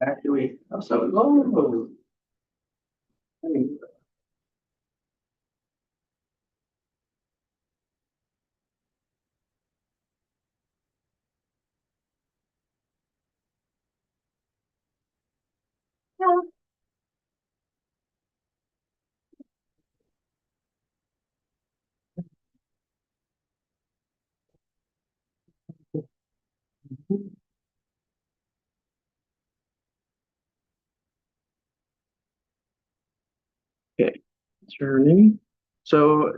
Actually, so oh, okay, turning. So,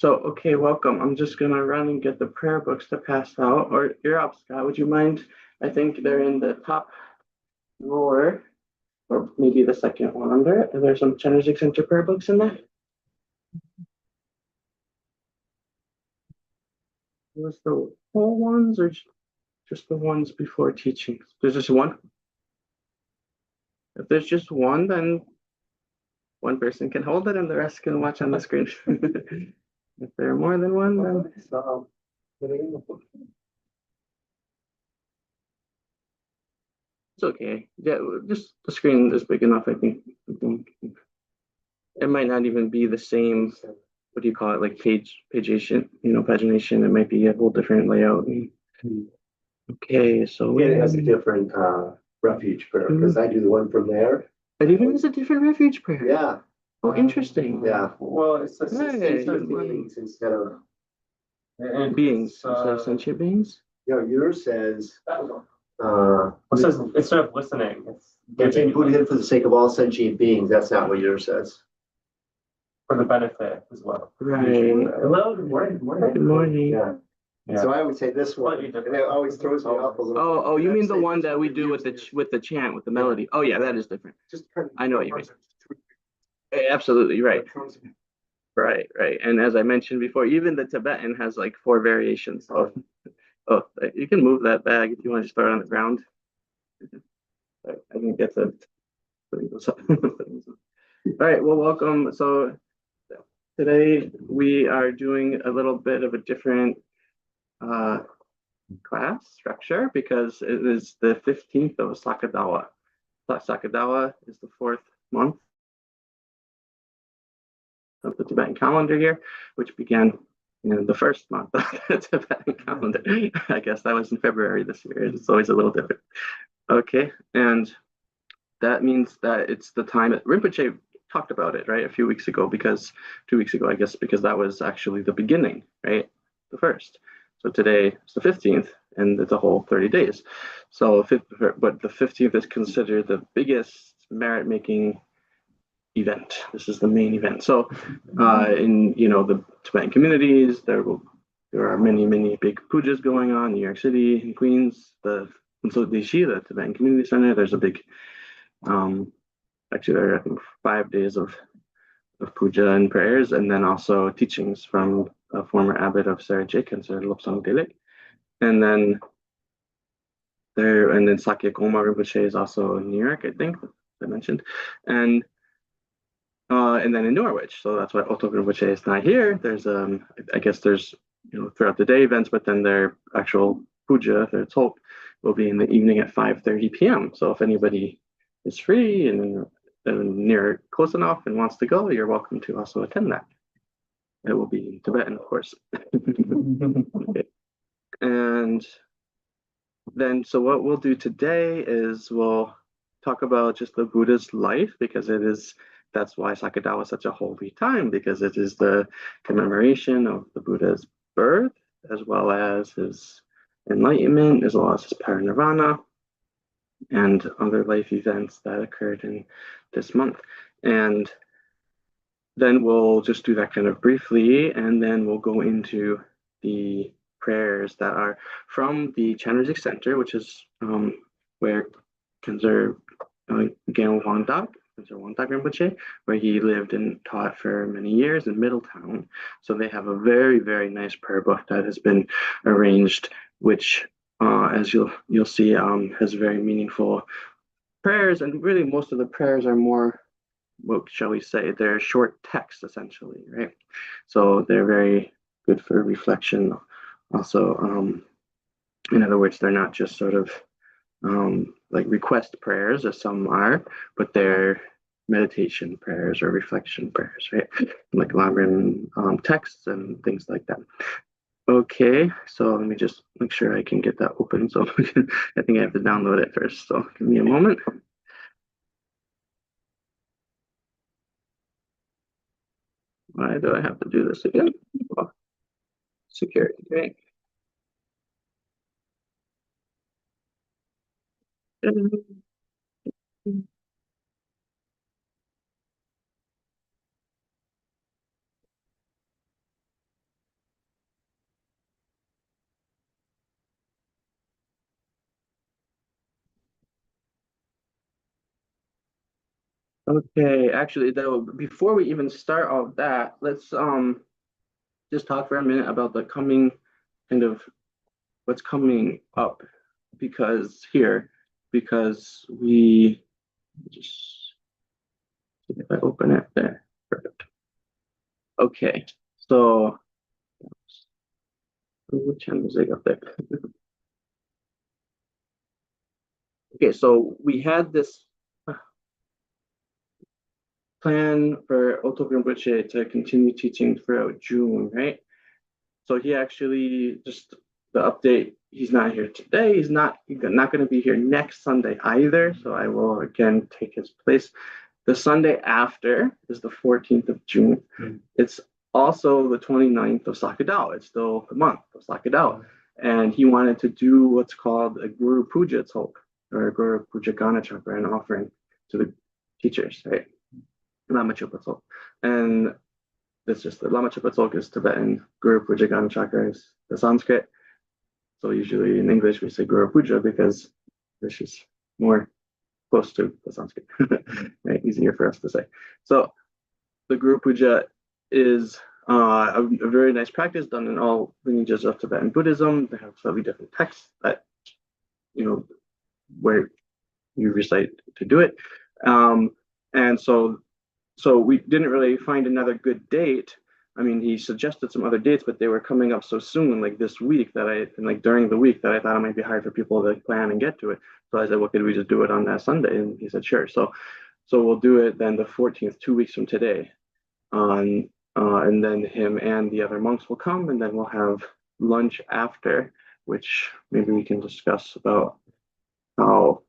okay, welcome. I'm just gonna run and get the prayer books to pass out. Or you're up, Scott. Would you mind? I think they're in the top drawer, or maybe the second one under it. Are there some Chen Center prayer books in there? Was the whole ones or just the ones before teaching? There's just one. If there's just one, then one person can hold it and the rest can watch on the screen. If there are more than one, then it's okay. Yeah, just the screen is big enough, I think. It might not even be the same, what do you call it, like pagination, pagination. It might be a whole different layout. Okay, so It has a different refuge prayer because I do the one from there. it even has a different refuge prayer. Yeah. Oh, interesting. Yeah. Well, it's the Hey, beings instead of beings instead of sentient beings. yours says It says instead of listening, it's giving put in for the sake of all sentient beings. That's not what yours says. for the benefit as well. Right. Hello, good morning. Good morning. Yeah. Yeah. So I would say this one, and it always throws me off a little. Oh, you mean the one that we do with the chant, with the melody? Oh yeah, that is different. Just kind of I know what you mean. Absolutely right. Right. And as I mentioned before, even the Tibetan has like 4 variations. Oh, you can move that bag if you want to just throw it on the ground. I think that's a. All right. Well, welcome. So today we are doing a little bit of a different class structure because it is the 15th of Sakadawa. Sakadawa is the 4th month of the Tibetan calendar here, which began in the first month of the Tibetan calendar. I guess that was in February this year. It's always a little different. Okay, and that means that it's the time that Rinpoche talked about it, right, a few weeks ago, because 2 weeks ago, I guess, because that was actually the beginning, right, the first. So today is the 15th, and it's a whole 30 days. So, but the 15th is considered the biggest merit-making event. This is the main event. So, in the Tibetan communities, there are many big pujas going on. New York City, in Queens, the Tibetan Community Center. There's a big, actually, there are I think 5 days of puja and prayers, and then also teachings from a former abbot of Sarajik and Sir Lobsang Dilek. And then Sakya Goma Rinpoche is also in New York, I think, I mentioned. And then in Norwich, so that's why Otto Rinpoche is not here. There's I guess there's throughout the day events, but then their actual puja, their talk, will be in the evening at 5:30 p.m. So if anybody is free and near close enough and wants to go, you're welcome to also attend that. It will be in Tibetan, of course. Okay. And then, so what we'll do today is we'll talk about just the Buddha's life, because that's why Sakadawa is such a holy time, because it is the commemoration of the Buddha's birth, as well as his enlightenment, as well as his parinirvana, and other life events that occurred in this month. And then we'll just do that kind of briefly, and then we'll go into the prayers that are from the Chan Center, which is where Khyentse Gyalwang Wangdak Rinpoche, where he lived and taught for many years in Middletown. So they have a very, very nice prayer book that has been arranged, which, as you'll see, has very meaningful prayers, and really most of the prayers are more, what shall we say, they're short text essentially, right? So they're very good for reflection. Also, in other words, they're not just sort of like request prayers, as some are, but they're meditation prayers or reflection prayers, right? Like longer texts and things like that. Okay, so let me just make sure I can get that open. So I think I have to download it first. So give me a moment. Why do I have to do this again? Well, security, right? Okay, actually, though, before we even start all of that, let's just talk for a minute about the coming kind of what's coming up because here, because we just if I open it there. Perfect. Okay, so Chen was up there. Okay, so we had this plan for Otto Rinpoche to continue teaching throughout June, right? So he actually just the update. He's not here today. He's not going to be here next Sunday either. So I will again take his place. The Sunday after is the 14th of June. It's also the 29th of Sakadao. It's still the month of Sakadao. And he wanted to do what's called a Guru Puja talk or a Guru Puja Gana Chakra, an offering to the teachers, right? Lama Chupa talk. And that's just the Lama Chupa talk is Tibetan, Guru Puja Gana Chakra is the Sanskrit. So usually in English we say Guru Puja because this is more close to the Sanskrit, right? Easier for us to say. So the Guru Puja is a very nice practice done in all lineages of Tibetan Buddhism. They have slightly different texts that, where you recite to do it. And so we didn't really find another good date. I mean, he suggested some other dates, but they were coming up so soon, like this week and like during the week that I thought it might be hard for people to plan and get to it. So I said, well, could we just do it on that Sunday? And he said, sure. So we'll do it then the 14th, 2 weeks from today. And then him and the other monks will come, and then we'll have lunch after, which maybe we can discuss about how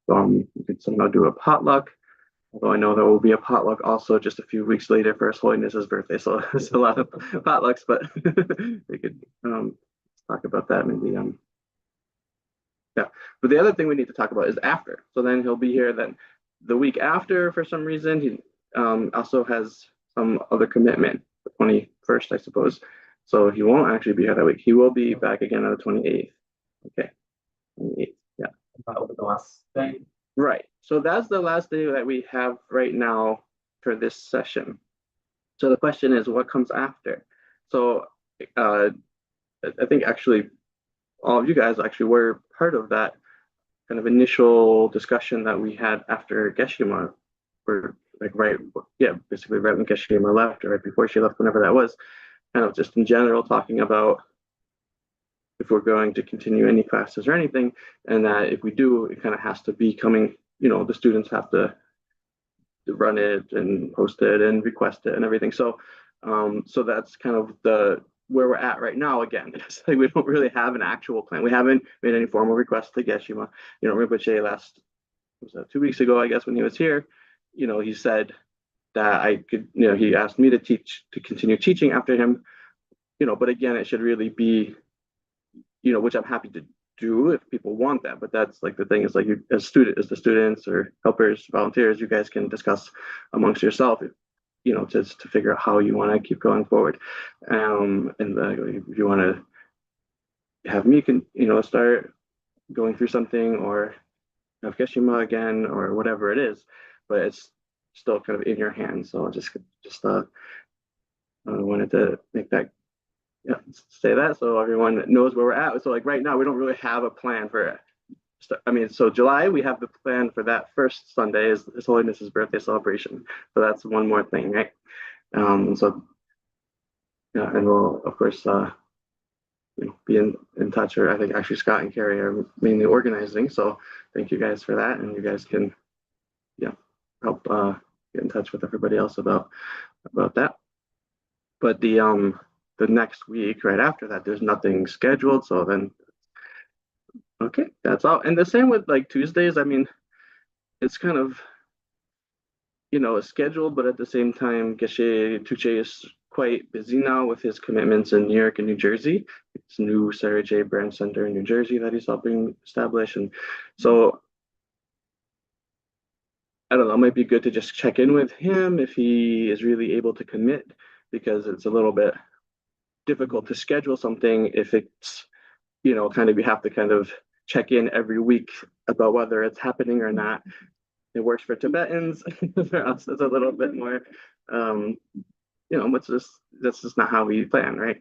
we could somehow do a potluck. Although I know there will be a potluck also just a few weeks later for His Holiness's birthday, so there's a lot of potlucks, but we could talk about that maybe. Yeah, but the other thing we need to talk about is after. So then he'll be here. Then the week after, for some reason, he also has some other commitment, the 21st, I suppose. So he won't actually be here that week. He will be back again on the 28th. Okay, 28th. Yeah. That was the last thing. Right. So that's the last day that we have right now for this session. So the question is, what comes after? So I think actually all of you guys actually were part of that kind of initial discussion that we had after Geshe-ma, or like basically right when Geshe-ma left, or right before she left, whenever that was, kind of just in general talking about if we're going to continue any classes or anything, and that if we do, it kind of has to be coming, the students have to run it and post it and request it and everything. So that's kind of where we're at right now. Again, it's like we don't really have an actual plan. We haven't made any formal requests to Geshe-ma. Rinpoche last, was that 2 weeks ago, I guess, when he was here, he said that I could, he asked me to continue teaching after him, but again, it should really be, which I'm happy to do if people want that. But that's like the thing is like you as the students or helpers, volunteers, you guys can discuss amongst yourself, to figure out how you want to keep going forward. And if you want to have me start going through something or have Geshe-ma again or whatever it is, but it's still kind of in your hands. So I just wanted to make that say that so everyone knows where we're at. So like right now we don't really have a plan for it. I mean, so July we have the plan for that first Sunday is His Holiness's birthday celebration. So that's one more thing, right? So yeah, and we'll of course be in touch. Or I think actually Scott and Carrie are mainly organizing. So thank you guys for that, and you guys can help get in touch with everybody else about that. But the next week right after that, there's nothing scheduled. So then okay, that's all. And the same with like Tuesdays. I mean, it's kind of a schedule, but at the same time, Geshe Tuche is quite busy now with his commitments in New York and New Jersey. It's new Sarah J. Brand Center in New Jersey that he's helping establish. And so I don't know, it might be good to just check in with him if he is really able to commit, because it's a little bit difficult to schedule something if it's, kind of you have to kind of check in every week about whether it's happening or not. It works for Tibetans. For us, it's a little bit more, that's just not how we plan, right?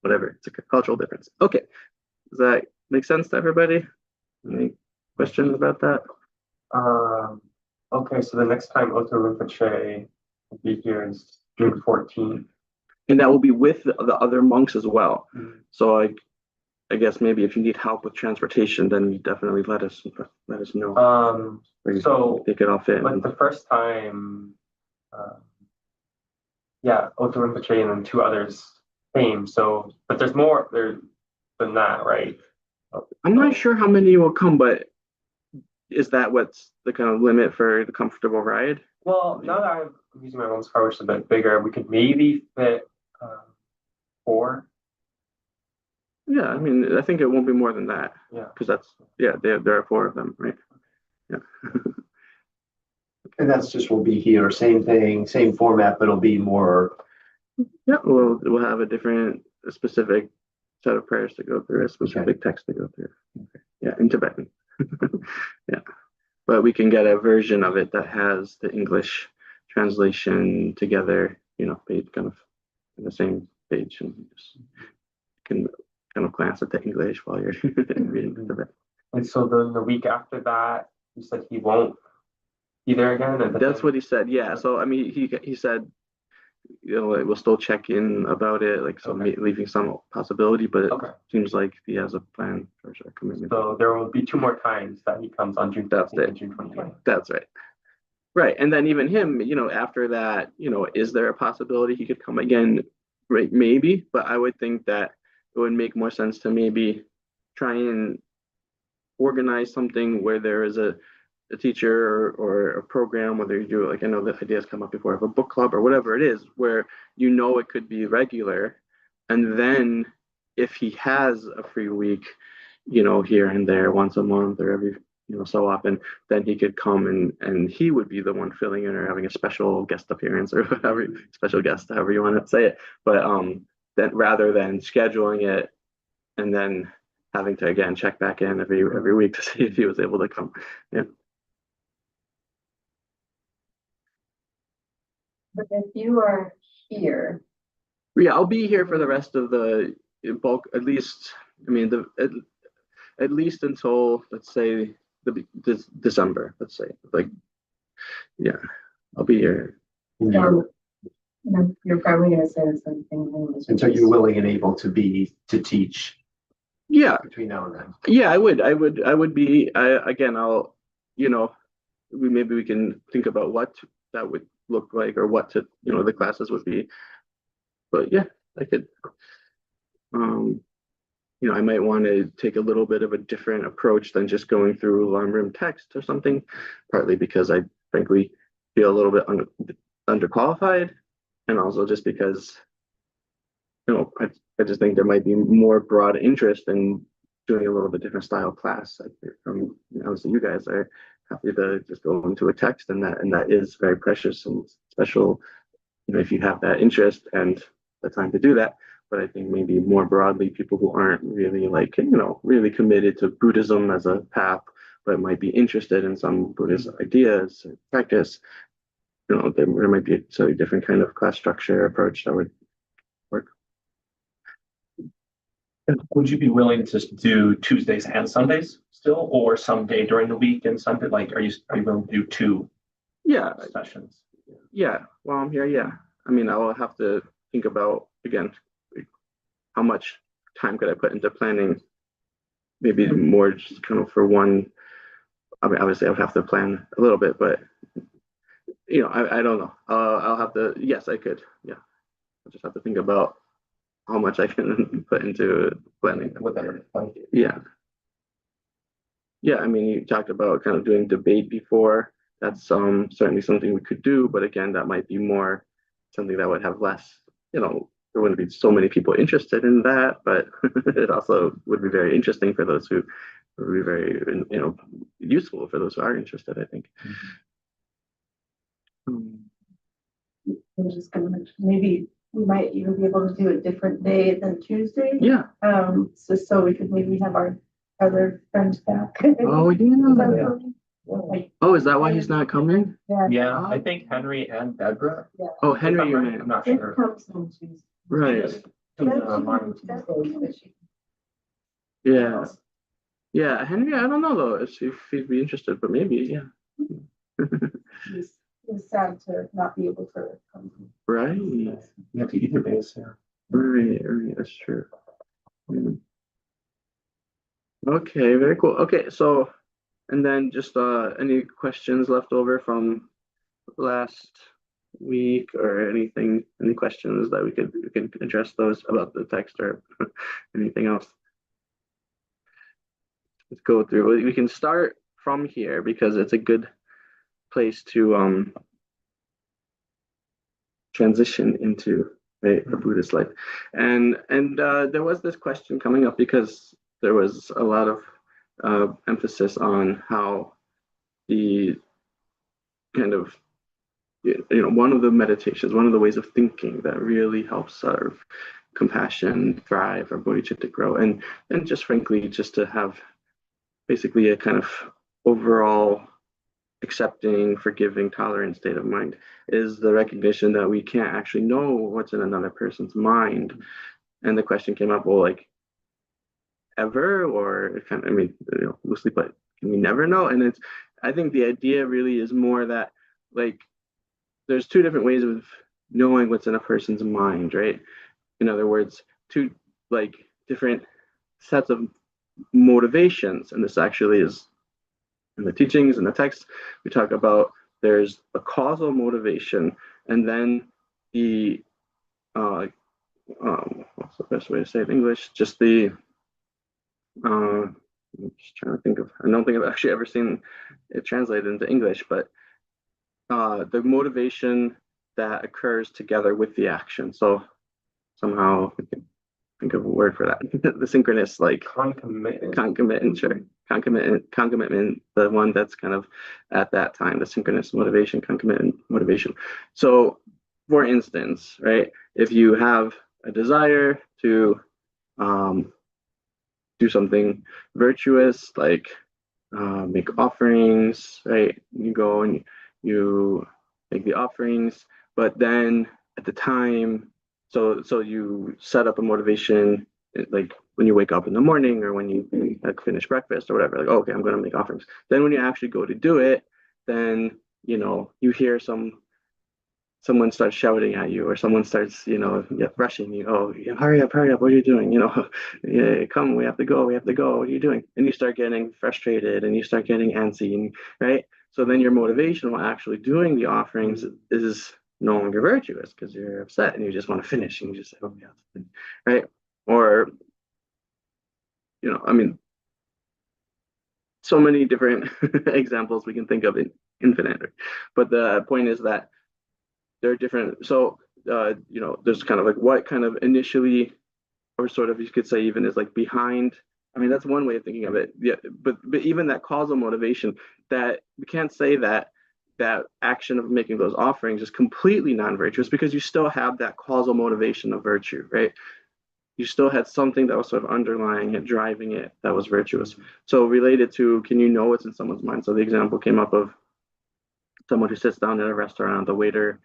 Whatever, it's a cultural difference. Okay, does that make sense to everybody? Any questions about that? Okay, so the next time Otto Rinpoche will be here is June 14th. And that will be with the other monks as well. Mm-hmm. So I guess maybe if you need help with transportation, then you definitely let us know. So take it off in. Like the first time, Otto Rinpoche and then two others came. So, but there's more there than that, right? I'm not sure how many will come, but is that what's the kind of limit for the comfortable ride? Well, now that I'm using my mom's car, which is a bit bigger, we could maybe fit 4. Yeah, I mean, I think it won't be more than that. Yeah, because there are 4 of them, right? Yeah. And that's just will be here, same thing, same format, but it'll be more. Yeah, we'll have a specific set of prayers to go through, a specific text to go through. Okay. Yeah, in Tibetan. Yeah, but we can get a version of it that has the English translation together, page kind of in the same page, and just can kind of glance at the English while you're reading Tibetan. And so then the week after that, you said he won't be there again? That's what he said, yeah. So, I mean, he said, we'll still check in about it, like, so leaving some possibility, but it seems like he has a plan for a commitment. So there will be 2 more times that he comes on June 15th and June 29th. That's right. Right. And then even him, after that, is there a possibility he could come again? Right, maybe, but I would think that it would make more sense to maybe try and organize something where there is a teacher or a program, whether you do, like, I know the ideas come up before, of a book club or whatever it is, where it could be regular. And then if he has a free week, here and there once a month or every, so often, then he could come and he would be the one filling in or having a special guest appearance or whatever, special guest, however you want to say it. But that rather than scheduling it and then having to again check back in every week to see if he was able to come. Yeah. But if you are here, yeah, I'll be here for the rest of the bulk, at least. I mean, at least until, let's say, December. Let's say, like, yeah, I'll be here. you're probably going to say the same thing. Until you're willing and able to teach. Yeah. Between now and then. Yeah, I would be. Again, I'll, maybe we can think about what that would look like or what the classes would be. But yeah, I could. I might want to take a little bit of a different approach than just going through long room text or something, partly because I frankly feel a little bit underqualified, and also just because, I just think there might be more broad interest in doing a little bit different style class. Obviously, you guys are happy to just go into a text, and that is very precious and special, if you have that interest and the time to do that. But I think maybe more broadly, people who aren't really really committed to Buddhism as a path, but might be interested in some Buddhist ideas or practice, there might be a slightly different kind of class structure approach that would work. Would you be willing to do Tuesdays and Sundays still, or some day during the week and Sunday? Like, are you willing to do 2 sessions? Yeah, while I'm here, yeah. I mean, I will have to think about, again, how much time could I put into planning? Maybe more just kind of for one. I mean, obviously, I would have to plan a little bit, but I don't know. I'll have to. Yes, I could. Yeah, I just have to think about how much I can put into planning. Yeah. Yeah, I mean, you talked about kind of doing debate before. That's certainly something we could do, but again, that might be more something that would have less, there wouldn't be so many people interested in that, but it also would be very interesting for those who would be very, useful for those who are interested, I think. I'm just gonna mention, maybe we might even be able to do a different day than Tuesday. Yeah. So we could maybe have our other friends back. Oh, yeah. Like, Oh, is that why he's not coming? Yeah, I think Henry and Deborah. yeah. Oh, Henry, I'm you right, mean. I'm not It sure. comes on Tuesday. Right. Then she can Tuesdays, but she- Yeah. Yeah, Henry, I don't know though if he'd be interested, but maybe, yeah. He's sad to not be able to come. Right. You have to either base, yeah. Right, that's true. Yeah. Okay, very cool. Okay, so and then just any questions left over from last week or anything, any questions that we can address those about the text or anything else? Let's go through. We can start from here because it's a good place to transition into a Buddhist life. And there was this question coming up because there was a lot of emphasis on how the kind of one of the meditations, one of the ways of thinking that really helps our compassion thrive, our bodhicitta grow, and just frankly, just to have basically a kind of overall accepting, forgiving, tolerant state of mind is the recognition that we can't actually know what's in another person's mind. And the question came up, well, like ever, or kind of, I mean, loosely, but can we never know? And I think the idea really is more that like there's two different ways of knowing what's in a person's mind, right? In other words, two like different sets of motivations, and this actually is in the teachings and the text. We talk about there's a causal motivation, and then the what's the best way to say it in English? Just the I'm just trying to think of. I don't think I've actually ever seen it translated into English, but the motivation that occurs together with the action. So somehow we can think of a word for that. The synchronous, like concomitant, sure. Concomitant, the one that's kind of at that time, the synchronous motivation, concomitant motivation. So for instance, right, if you have a desire to do something virtuous, like make offerings, right? You go and you make the offerings, but then at the time, so you set up a motivation like when you wake up in the morning or when you like finish breakfast or whatever, like, oh, okay, I'm going to make offerings. Then when you actually go to do it, then you hear someone starts shouting at you or someone starts rushing you. Oh, hurry up, what are you doing? Yeah, come, we have to go, what are you doing? And you start getting frustrated and you start getting antsy, and right, so then your motivation while actually doing the offerings is no longer virtuous because you're upset and you just want to finish and you just say, oh yeah, right? Or I mean, so many different examples we can think of in infinite, but the point is that they're different. So, there's kind of like what kind of initially, or sort of you could say even is like behind. I mean, that's one way of thinking of it. Yeah, but even that causal motivation, that we can't say that action of making those offerings is completely non-virtuous because you still have that causal motivation of virtue, right? You still had something that was sort of underlying it, driving it, that was virtuous. So related to, can you know what's in someone's mind? So the example came up of someone who sits down at a restaurant, the waiter,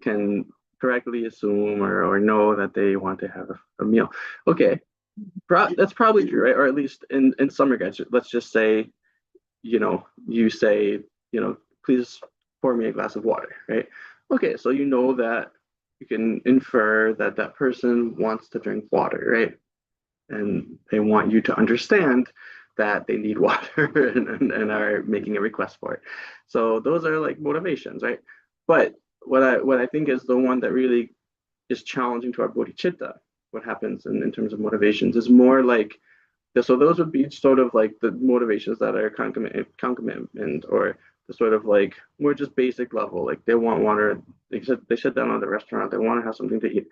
can correctly assume or know that they want to have a meal. Okay, that's probably true, right? Or at least in some regards. Let's just say, you say, please pour me a glass of water, right? Okay, so you know that you can infer that that person wants to drink water, right? And they want you to understand that they need water and are making a request for it. So those are like motivations, right? But what I think is the one that really is challenging to our bodhicitta, what happens in terms of motivations, is more like so those would be sort of like the motivations that are concomitant or the sort of like more just basic level, like they want water, they sit down at the restaurant, they want to have something to eat.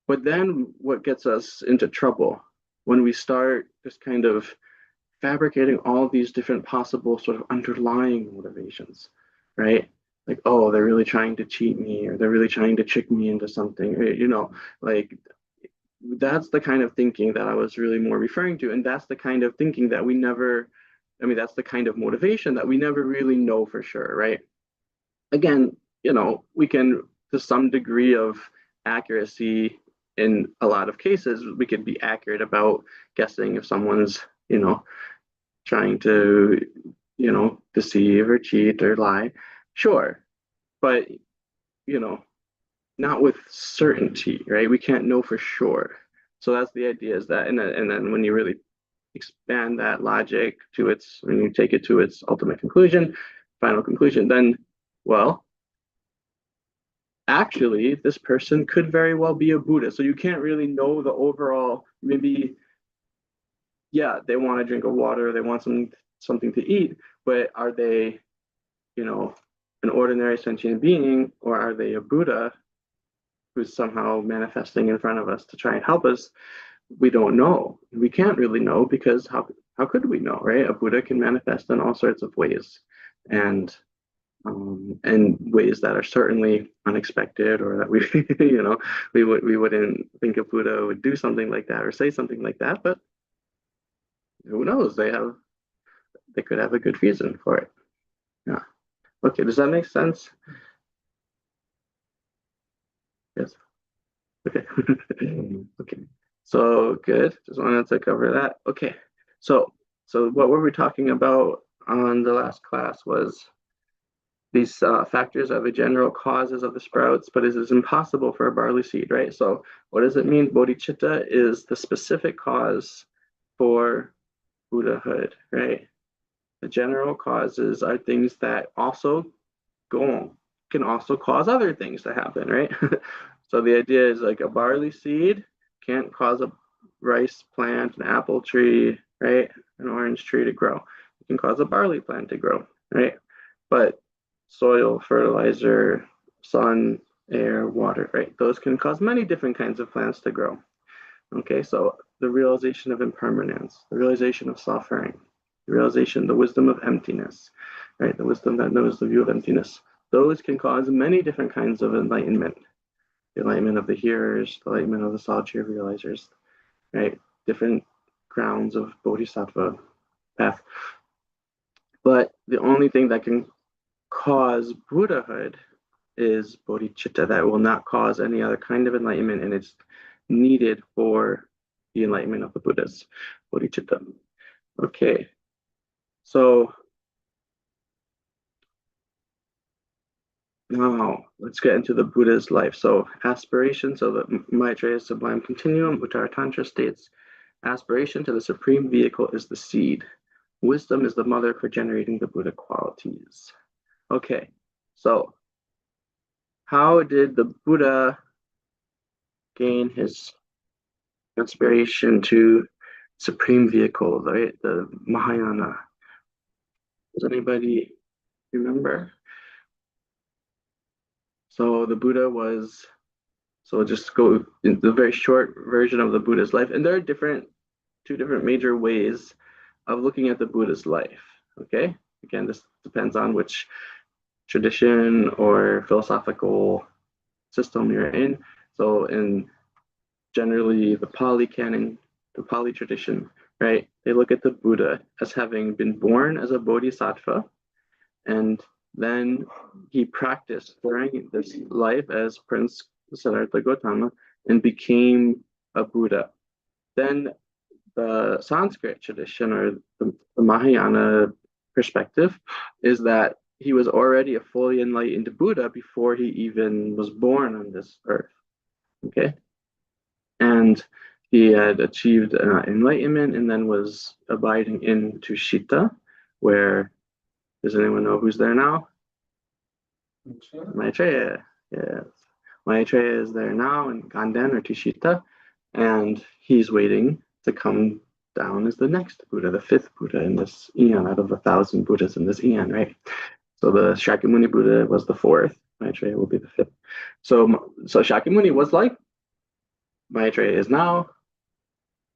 But then what gets us into trouble when we start just kind of fabricating all these different possible sort of underlying motivations, right? Like, oh, they're really trying to cheat me, or they're really trying to trick me into something, or, like that's the kind of thinking that I was really more referring to. And that's the kind of thinking that we never, I mean, that's the kind of motivation that we never really know for sure, right? Again, we can, to some degree of accuracy, in a lot of cases, we could be accurate about guessing if someone's, trying to, deceive or cheat or lie. Sure. But, you know, not with certainty, right? We can't know for sure. So that's the idea is that, and then when you really expand that logic to its, when you take it to its ultimate conclusion, final conclusion, then, well, actually, this person could very well be a Buddha. So you can't really know the overall, maybe, yeah, they want a drink of water, they want something to eat, but are they, you know, an ordinary sentient being, or are they a Buddha who's somehow manifesting in front of us to try and help us? We don't know. We can't really know because how could we know, right? A Buddha can manifest in all sorts of ways, and ways that are certainly unexpected, or that we we wouldn't think a Buddha would do something like that or say something like that. But who knows? They could have a good reason for it. Yeah. Okay. Does that make sense? Yes. Okay. Okay. So good. Just wanted to cover that. Okay. So what were we talking about on the last class was these factors are the general causes of the sprouts, but it is impossible for a barley seed, right? So what does it mean? Bodhicitta is the specific cause for Buddhahood, right? The general causes are things that also can also cause other things to happen, right? So the idea is like a barley seed can't cause a rice plant, an apple tree, right? An orange tree to grow. It can cause a barley plant to grow, right? But soil, fertilizer, sun, air, water, right? Those can cause many different kinds of plants to grow. Okay, so the realization of impermanence, the realization of suffering, the realization, the wisdom of emptiness, right? The wisdom that knows the view of emptiness. Those can cause many different kinds of enlightenment. The enlightenment of the hearers, the enlightenment of the solitary realizers, right? Different grounds of bodhisattva path. But the only thing that can cause Buddhahood is bodhicitta. That will not cause any other kind of enlightenment, and it's needed for the enlightenment of the Buddhas, bodhicitta. Okay, so now let's get into the Buddha's life. So aspiration, so the Maitreya Sublime Continuum, Uttara Tantra states, aspiration to the supreme vehicle is the seed. Wisdom is the mother for generating the Buddha qualities. Okay, so how did the Buddha gain his inspiration to supreme vehicle, right? The Mahayana. Does anybody remember? So the Buddha was, so just go in the very short version of the Buddha's life. And there are two different major ways of looking at the Buddha's life. Okay. Again, this depends on which tradition or philosophical system you're in. So in generally the Pali canon, the Pali tradition, right? They look at the Buddha as having been born as a bodhisattva, and then he practiced during this life as Prince Siddhartha Gautama and became a Buddha. Then the Sanskrit tradition, or the Mahayana perspective, is that he was already a fully enlightened Buddha before he even was born on this earth. Okay, and he had achieved enlightenment and then was abiding in Tushita, where does anyone know who's there now? Maitreya. Yes. Maitreya is there now in Ganden or Tushita, and he's waiting to come down as the next Buddha, the fifth Buddha in this eon out of 1,000 Buddhas in this eon, right? So the Shakyamuni Buddha was the fourth. Maitreya will be the fifth. So Shakyamuni was like Maitreya is now,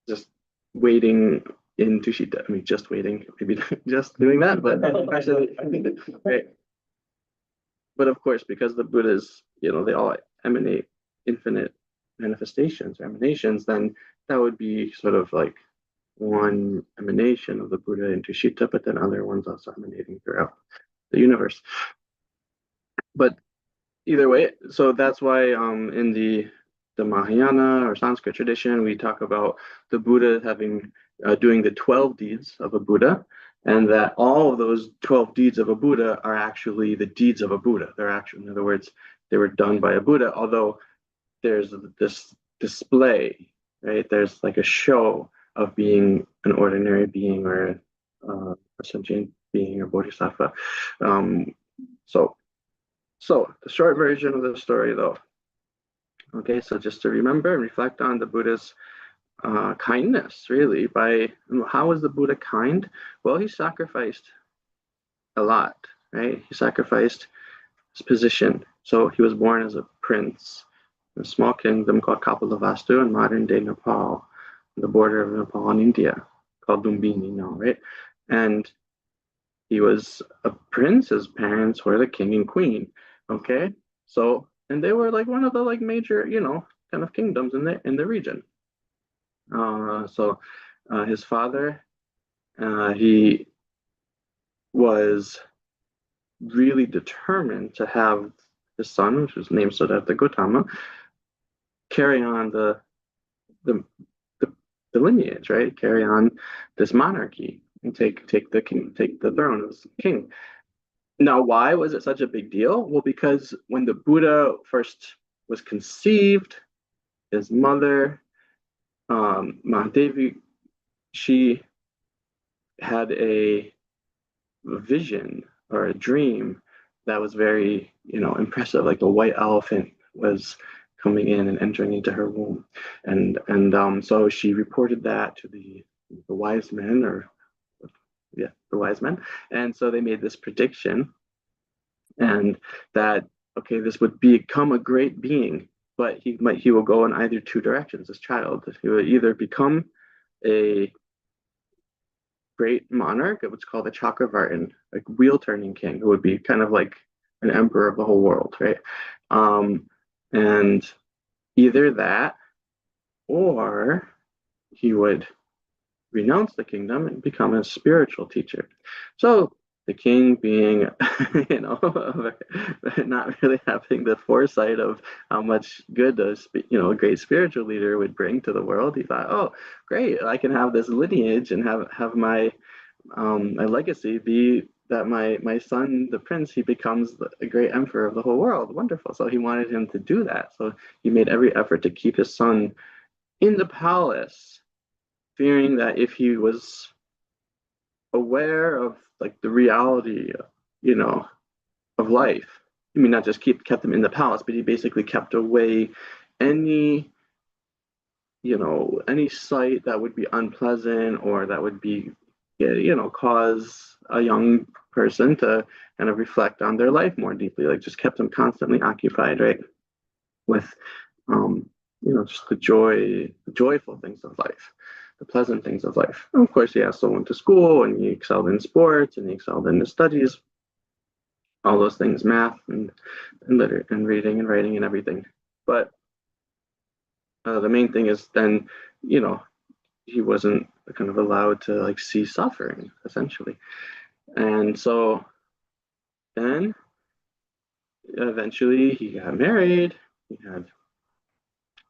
just waiting in Tushita. I mean, just waiting, maybe just doing that, but actually, right. But of course, because the Buddhas, they all emanate infinite manifestations or emanations, then that would be sort of like one emanation of the Buddha in Tushita, but then other ones also emanating throughout the universe. But either way, so that's why in the Mahayana or Sanskrit tradition, we talk about the Buddha having doing the 12 deeds of a Buddha, and that all of those 12 deeds of a Buddha are actually the deeds of a Buddha. They're actually, in other words, they were done by a Buddha, although there's this display, right? There's like a show of being an ordinary being or a sentient being or bodhisattva. Um, so the short version of the story, though. Okay, so just to remember and reflect on the Buddha's kindness, really. How was the Buddha kind? Well, he sacrificed a lot, right? He sacrificed his position. So he was born as a prince in a small kingdom called Kapilavastu in modern day Nepal, on the border of Nepal and India, called Lumbini now, right? And he was a prince. His parents were the king and queen. Okay, so and they were like one of the like major, kind of kingdoms in the region. His father, he was really determined to have his son, which was named Siddhartha Gautama, carry on the the lineage, right? Carry on this monarchy and take the throne as king. Now, why was it such a big deal? Well, because when the Buddha first was conceived, his mother, Mahadevi, she had a vision or a dream that was very, impressive. Like a white elephant was coming in and entering into her womb, and so she reported that to the wise men, or yeah, the wise men, and so they made this prediction, and that okay, this would become a great being, but he will go in either two directions. This child, he will either become a great monarch, it was called a Chakravartin, like wheel turning king, who would be kind of like an emperor of the whole world, right? And either that, or he would renounce the kingdom and become a spiritual teacher. So the king being, not really having the foresight of how much good a great spiritual leader would bring to the world, he thought, oh, great, I can have this lineage and have my legacy be that my son, the prince, he becomes a great emperor of the whole world. Wonderful. So he wanted him to do that. So he made every effort to keep his son in the palace, fearing that if he was aware of like the reality, you know, of life, I mean, not just kept him in the palace, but he basically kept away any, any sight that would be unpleasant or that would be, cause a young person to kind of reflect on their life more deeply. Like just kept them constantly occupied, right, with, just the joyful things of life, the pleasant things of life. And of course, he also went to school and he excelled in sports and he excelled in his studies, all those things, math and and reading and writing and everything. But the main thing is then, he wasn't kind of allowed to like see suffering essentially. And so then eventually he got married. He had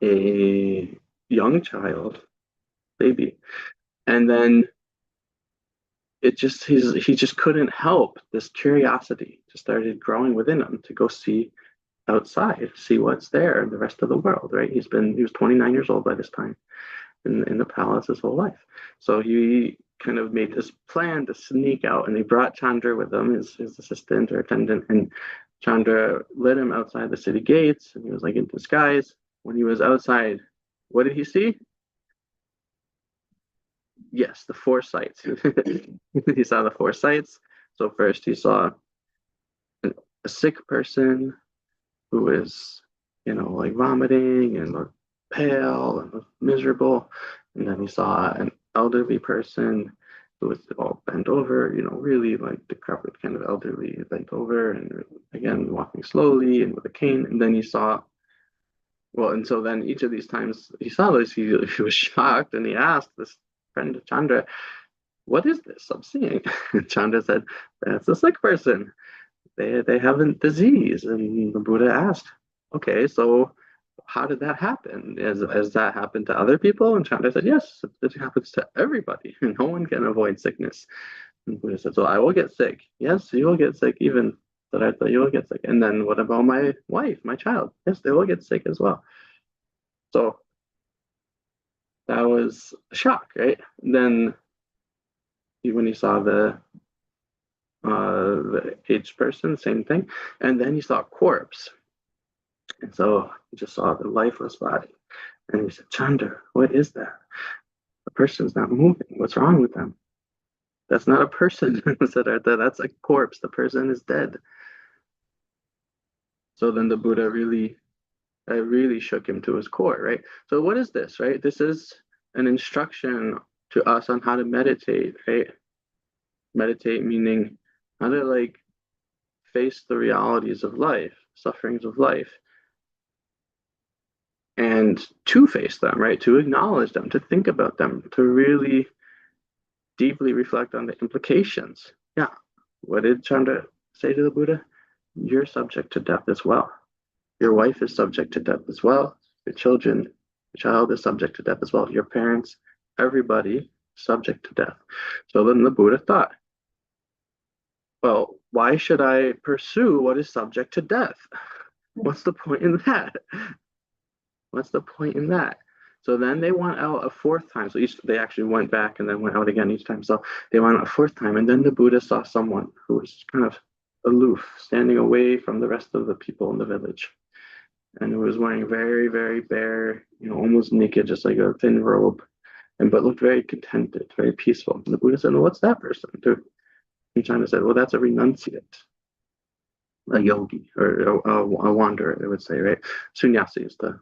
a young child, baby, and then he just couldn't help this curiosity just started growing within him to go see outside, see what's there in the rest of the world, right? He was 29 years old by this time in the palace his whole life. So he kind of made this plan to sneak out, and he brought Chandra with him, his assistant or attendant, and Chandra led him outside the city gates, and he was like in disguise. When he was outside, what did he see? Yes, the four sights. He saw the four sights. So first he saw a sick person who is, like vomiting and looked pale and looked miserable. And then he saw an elderly person who was all bent over, really like decrepit, kind of elderly, bent over, and again walking slowly and with a cane. And then he saw, well, and so then each of these times he saw this, he was shocked, and he asked this friend Chandra, "What is this I'm seeing?" And Chandra said, "That's a sick person. They have a disease." And the Buddha asked, "Okay, so how did that happen? Has that happened to other people?" And Chandra said, "Yes, it happens to everybody. No one can avoid sickness." And the Buddha said, "So I will get sick. Yes, you will get sick, even that you will get sick. And then what about my wife, my child? Yes, they will get sick as well." So that was a shock, right? And then when he saw the aged person, same thing. And then he saw a corpse. And so he just saw the lifeless body. And he said, "Chandra, what is that? The person's not moving. What's wrong with them?" "That's not a person," said Artha. "That's a corpse. The person is dead." So then the Buddha really shook him to his core, right? So what is this, right? This is an instruction to us on how to meditate, right? Meditate meaning how to like face the realities of life, sufferings of life, and to face them, right? To acknowledge them, to think about them, to really deeply reflect on the implications. Yeah. What did Chandra say to the Buddha? You're subject to death as well. Your wife is subject to death as well. Your child is subject to death as well. Your parents, everybody subject to death. So then the Buddha thought, well, why should I pursue what is subject to death? What's the point in that? What's the point in that? So then they went out a fourth time. So they actually went back and then went out again each time. So they went out a fourth time. And then the Buddha saw someone who was kind of aloof, standing away from the rest of the people in the village. And who was wearing very, very bare, almost naked, just like a thin robe, but looked very contented, very peaceful. And the Buddha said, "Well, what's that person?" And China said, "Well, that's a renunciate, a yogi, or a wanderer," they would say, right? Sannyasi is the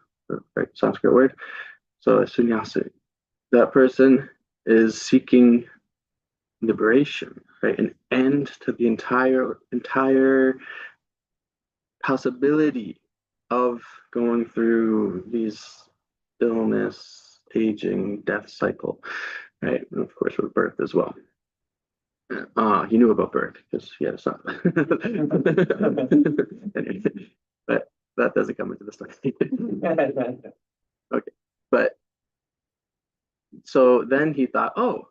right Sanskrit word. So a sannyasi, that person is seeking liberation, right? An end to the entire possibility of going through these illness, aging, death cycle, right? And of course, with birth as well. He knew about birth because he had a son. But that doesn't come into the story. Okay, but so then he thought, oh,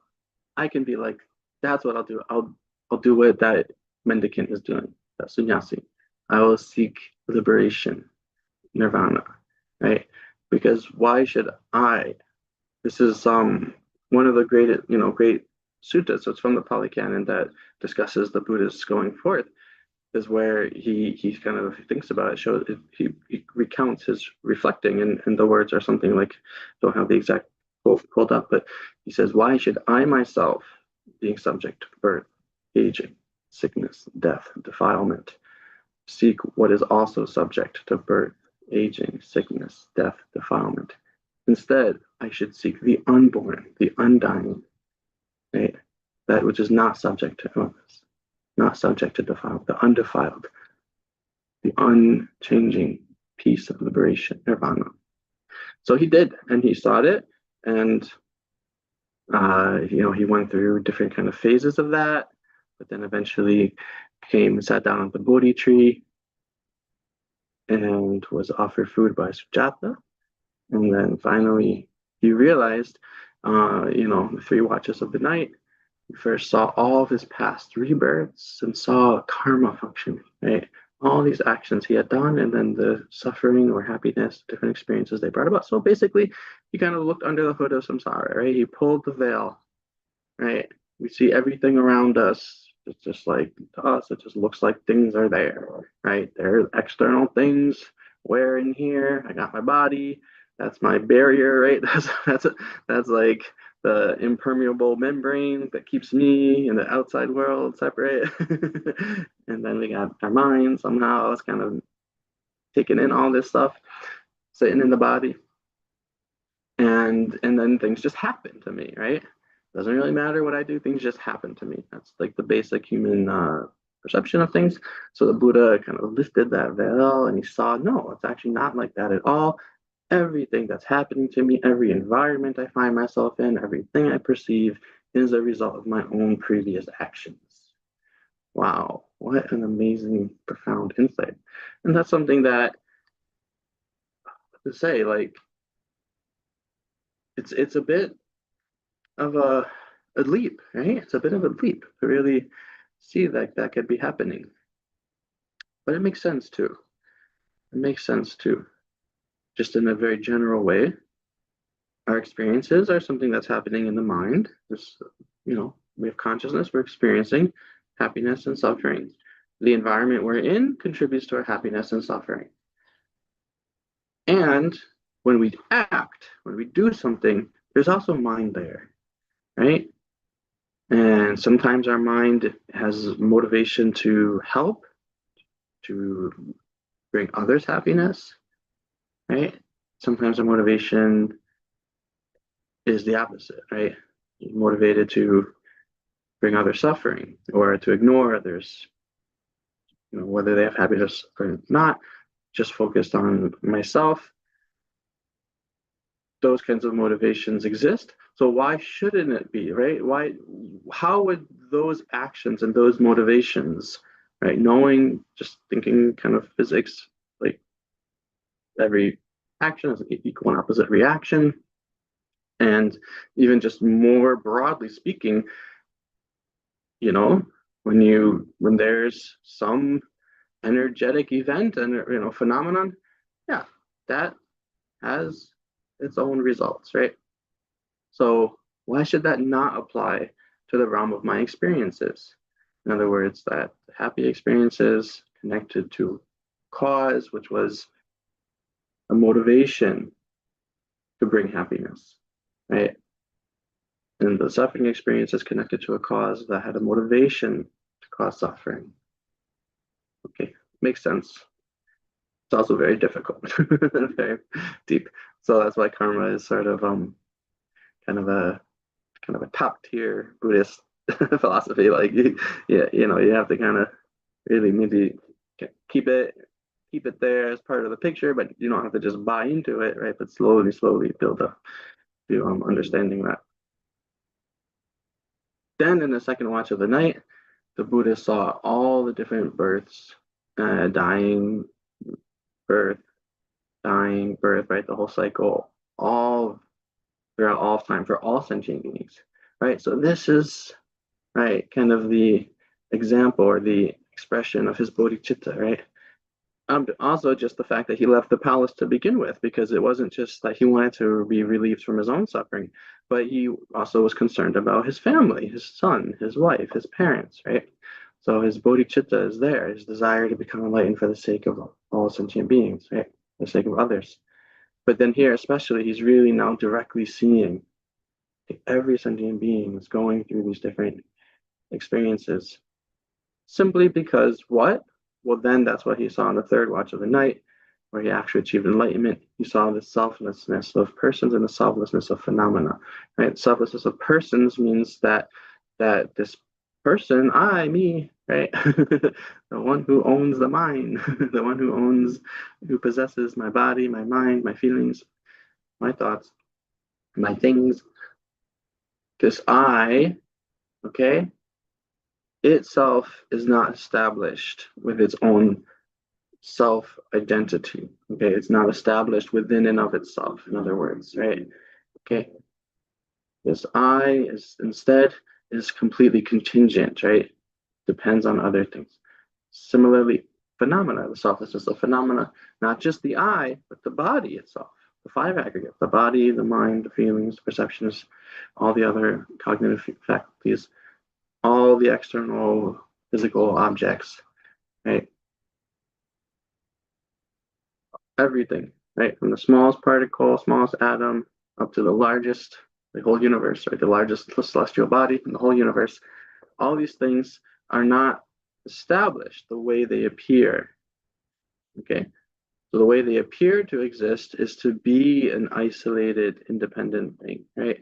I can be like, that's what I'll do. I'll do what that mendicant is doing, that sannyasi. I will seek liberation, nirvana, right? Because why should I? This is one of the great suttas. So it's from the Pali Canon that discusses the Buddha's going forth. Is where he kind of thinks about it. Shows he recounts his reflecting, and the words are something like, don't have the exact quote pulled up, but he says, "Why should I myself, being subject to birth, aging, sickness, death, defilement, seek what is also subject to birth, aging, sickness, death, defilement? Instead, I should seek the unborn, the undying, right? That which is not subject to illness, not subject to defilement, the undefiled, the unchanging peace of liberation, nirvana." So he did, and he sought it, and he went through different kind of phases of that, but then eventually sat down on the Bodhi tree, and was offered food by Sujata, and then finally he realized, the three watches of the night. He first saw all of his past rebirths and saw karma functioning, right? all these actions he had done, and then the suffering or happiness, different experiences they brought about. So basically, he kind of looked under the hood of samsara, right? He pulled the veil, right? We see everything around us. It's just like to us, it just looks like things are there, right? There are external things. Where in here? I got my body. That's my barrier, right? That's like the impermeable membrane that keeps me and the outside world separate. And then we got our mind somehow. It's kind of taking in all this stuff, sitting in the body, and then things just happen to me, right? Doesn't really matter what I do, things just happen to me. That's like the basic human perception of things. So the Buddha kind of lifted that veil and he saw, no, it's actually not like that at all. Everything that's happening to me, every environment I find myself in, everything I perceive is a result of my own previous actions. Wow, what an amazing, profound insight. And that's something that, to say, like, it's a bit of a leap, right? It's a bit of a leap to really see that that could be happening. But it makes sense too. It makes sense too. Just in a very general way, our experiences are something that's happening in the mind. There's, we have consciousness, we're experiencing happiness and suffering. The environment we're in contributes to our happiness and suffering. And when we act, when we do something, there's also mind there, right? And sometimes our mind has motivation to help, to bring others happiness, right? Sometimes our motivation is the opposite, right? You're motivated to bring others suffering or to ignore others, whether they have happiness or not, just focused on myself. Those kinds of motivations exist. So why shouldn't it be, right? How would those actions and those motivations, right? Knowing, just thinking kind of physics, like every action is an equal and opposite reaction. And even just more broadly speaking, when there's some energetic event and phenomenon, yeah, that has its own results, right? So why should that not apply to the realm of my experiences? In other words, that happy experiences connected to cause, which was a motivation to bring happiness, right? And the suffering experience is connected to a cause that had a motivation to cause suffering. Okay, makes sense. It's also very difficult, very deep. So that's why karma is sort of kind of a top tier Buddhist philosophy. Like you have to kind of really maybe keep it there as part of the picture, but you don't have to just buy into it, right? But slowly build up to understanding that. Then in the second watch of the night, the Buddha saw all the different births, dying, birth, dying, birth, right? The whole cycle, all throughout all time for all sentient beings, right? So this is, right, kind of the example or the expression of his bodhicitta, right? Also, just the fact that he left the palace to begin with, because it wasn't just that he wanted to be relieved from his own suffering, but he also was concerned about his family, his son, his wife, his parents, right? So his bodhicitta is there, his desire to become enlightened for the sake of all sentient beings, right? For the sake of others. But then here, especially, he's really now directly seeing every sentient being is going through these different experiences. Simply because what? Well, then that's what he saw in the third watch of the night, where he actually achieved enlightenment. He saw the selflessness of persons and the selflessness of phenomena. Right? Selflessness of persons means that this person, I, me, right? The one who owns the mind, the one who possesses my body, my mind, my feelings, my thoughts, my things. This I, okay, itself is not established with its own self identity. Okay, it's not established within and of itself, in other words, right? Okay, this I is instead is completely contingent, right? Depends on other things. Similarly, phenomena. The self is just a phenomena, not just the I, but the body itself, the five aggregate, the body, the mind, the feelings, the perceptions, all the other cognitive faculties, all the external physical objects, right? Everything, right? From the smallest particle, smallest atom, up to the largest, the whole universe, right? The largest celestial body in the whole universe. All these things are not established the way they appear. Okay. So the way they appear to exist is to be an isolated, independent thing, right?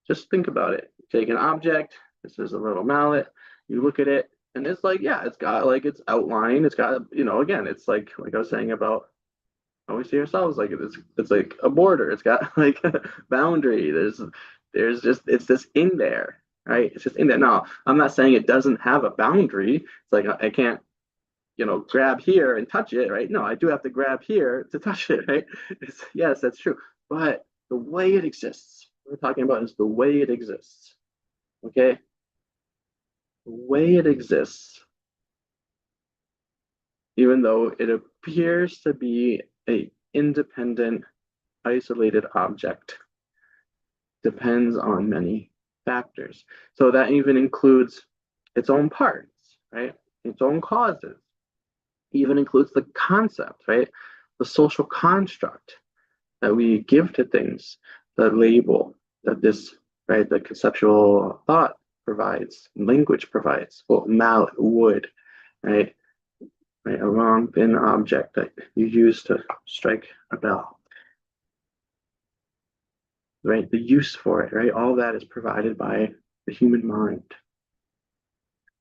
Just think about it. Take an object, this is a little mallet, you look at it, and it's like, yeah, it's got like its outline, it's got, again, it's like I was saying about how we see ourselves, like it's like a border, it's got like a boundary. There's just it's just in there, right? It's just in there. Now, I'm not saying it doesn't have a boundary. It's like I can't grab here and touch it, right? No, I do have to grab here to touch it, right? Yes, that's true. But the way it exists, what we're talking about is the way it exists. Okay? The way it exists, even though it appears to be a independent, isolated object, depends on many factors. So that even includes its own parts, right? Its own causes, even includes the concept, right? The social construct that we give to things, the label that this, right, the conceptual thought provides, language provides, well, mallet, wood, right? Right, a long, thin object that you use to strike a bell, right? The use for it, right? All that is provided by the human mind.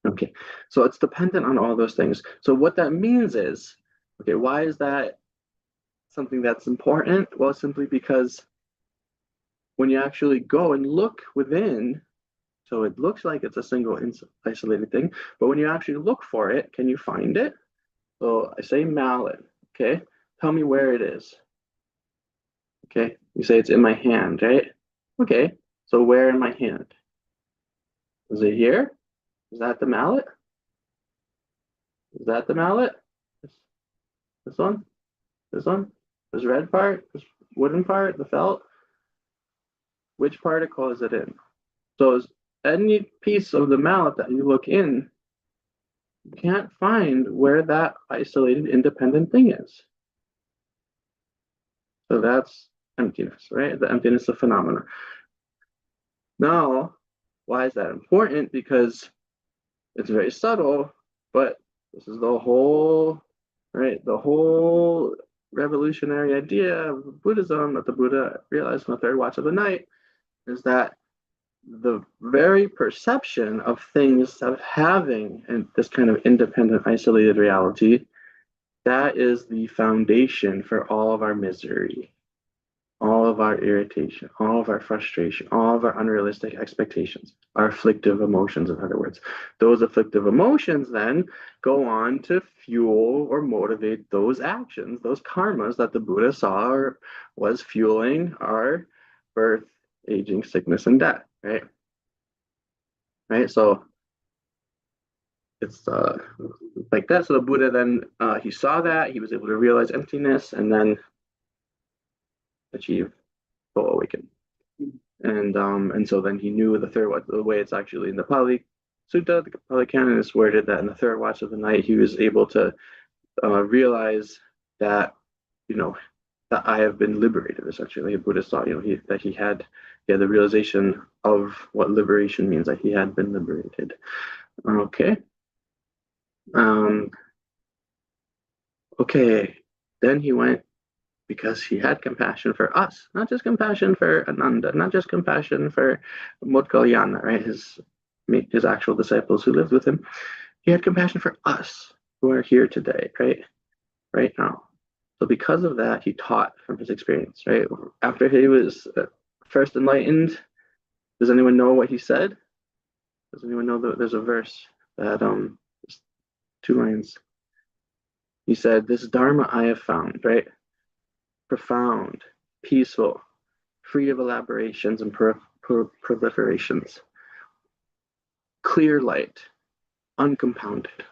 Okay, so it's dependent on all those things. So what that means is, okay, why is that something that's important? Well, simply because when you actually go and look within, so it looks like it's a single isolated thing, but when you actually look for it, can you find it? So I say mallet, okay? Tell me where it is. Okay, you say it's in my hand, right? Okay, so where in my hand? Is it here? Is that the mallet? Is that the mallet? This one? This one? This red part? This wooden part? The felt? Which particle is it in? So is any piece of the mallet that you look in, you can't find where that isolated independent thing is. So that's emptiness, right? The emptiness of phenomena. Now, why is that important? Because it's very subtle, but this is the whole, right? The whole revolutionary idea of Buddhism that the Buddha realized in the third watch of the night is that the very perception of things of having and this kind of independent, isolated reality, that is the foundation for all of our misery, all of our irritation, all of our frustration, all of our unrealistic expectations, our afflictive emotions, in other words. Those afflictive emotions then go on to fuel or motivate those actions, those karmas that the Buddha saw or was fueling our birth, aging, sickness, and death, right? Right? So it's like that. So the Buddha then, he saw that, he was able to realize emptiness and then achieve full awakening. And so then he knew the third watch, the way it's actually in the Pali Sutta, the Pali Canon is worded that in the third watch of the night, he was able to realize that, that I have been liberated, essentially. The Buddha saw, that he had the realization of what liberation means, that he had been liberated. Okay. Okay. Then he went because he had compassion for us, not just compassion for Ananda, not just compassion for Modgalyana, right? His actual disciples who lived with him. He had compassion for us who are here today, right now. So because of that, he taught from his experience, right? After he was first enlightened, does anyone know what he said? Does anyone know that there's a verse that two lines? He said, "This Dharma I have found, right? Profound, peaceful, free of elaborations and proliferations, clear light, uncompounded,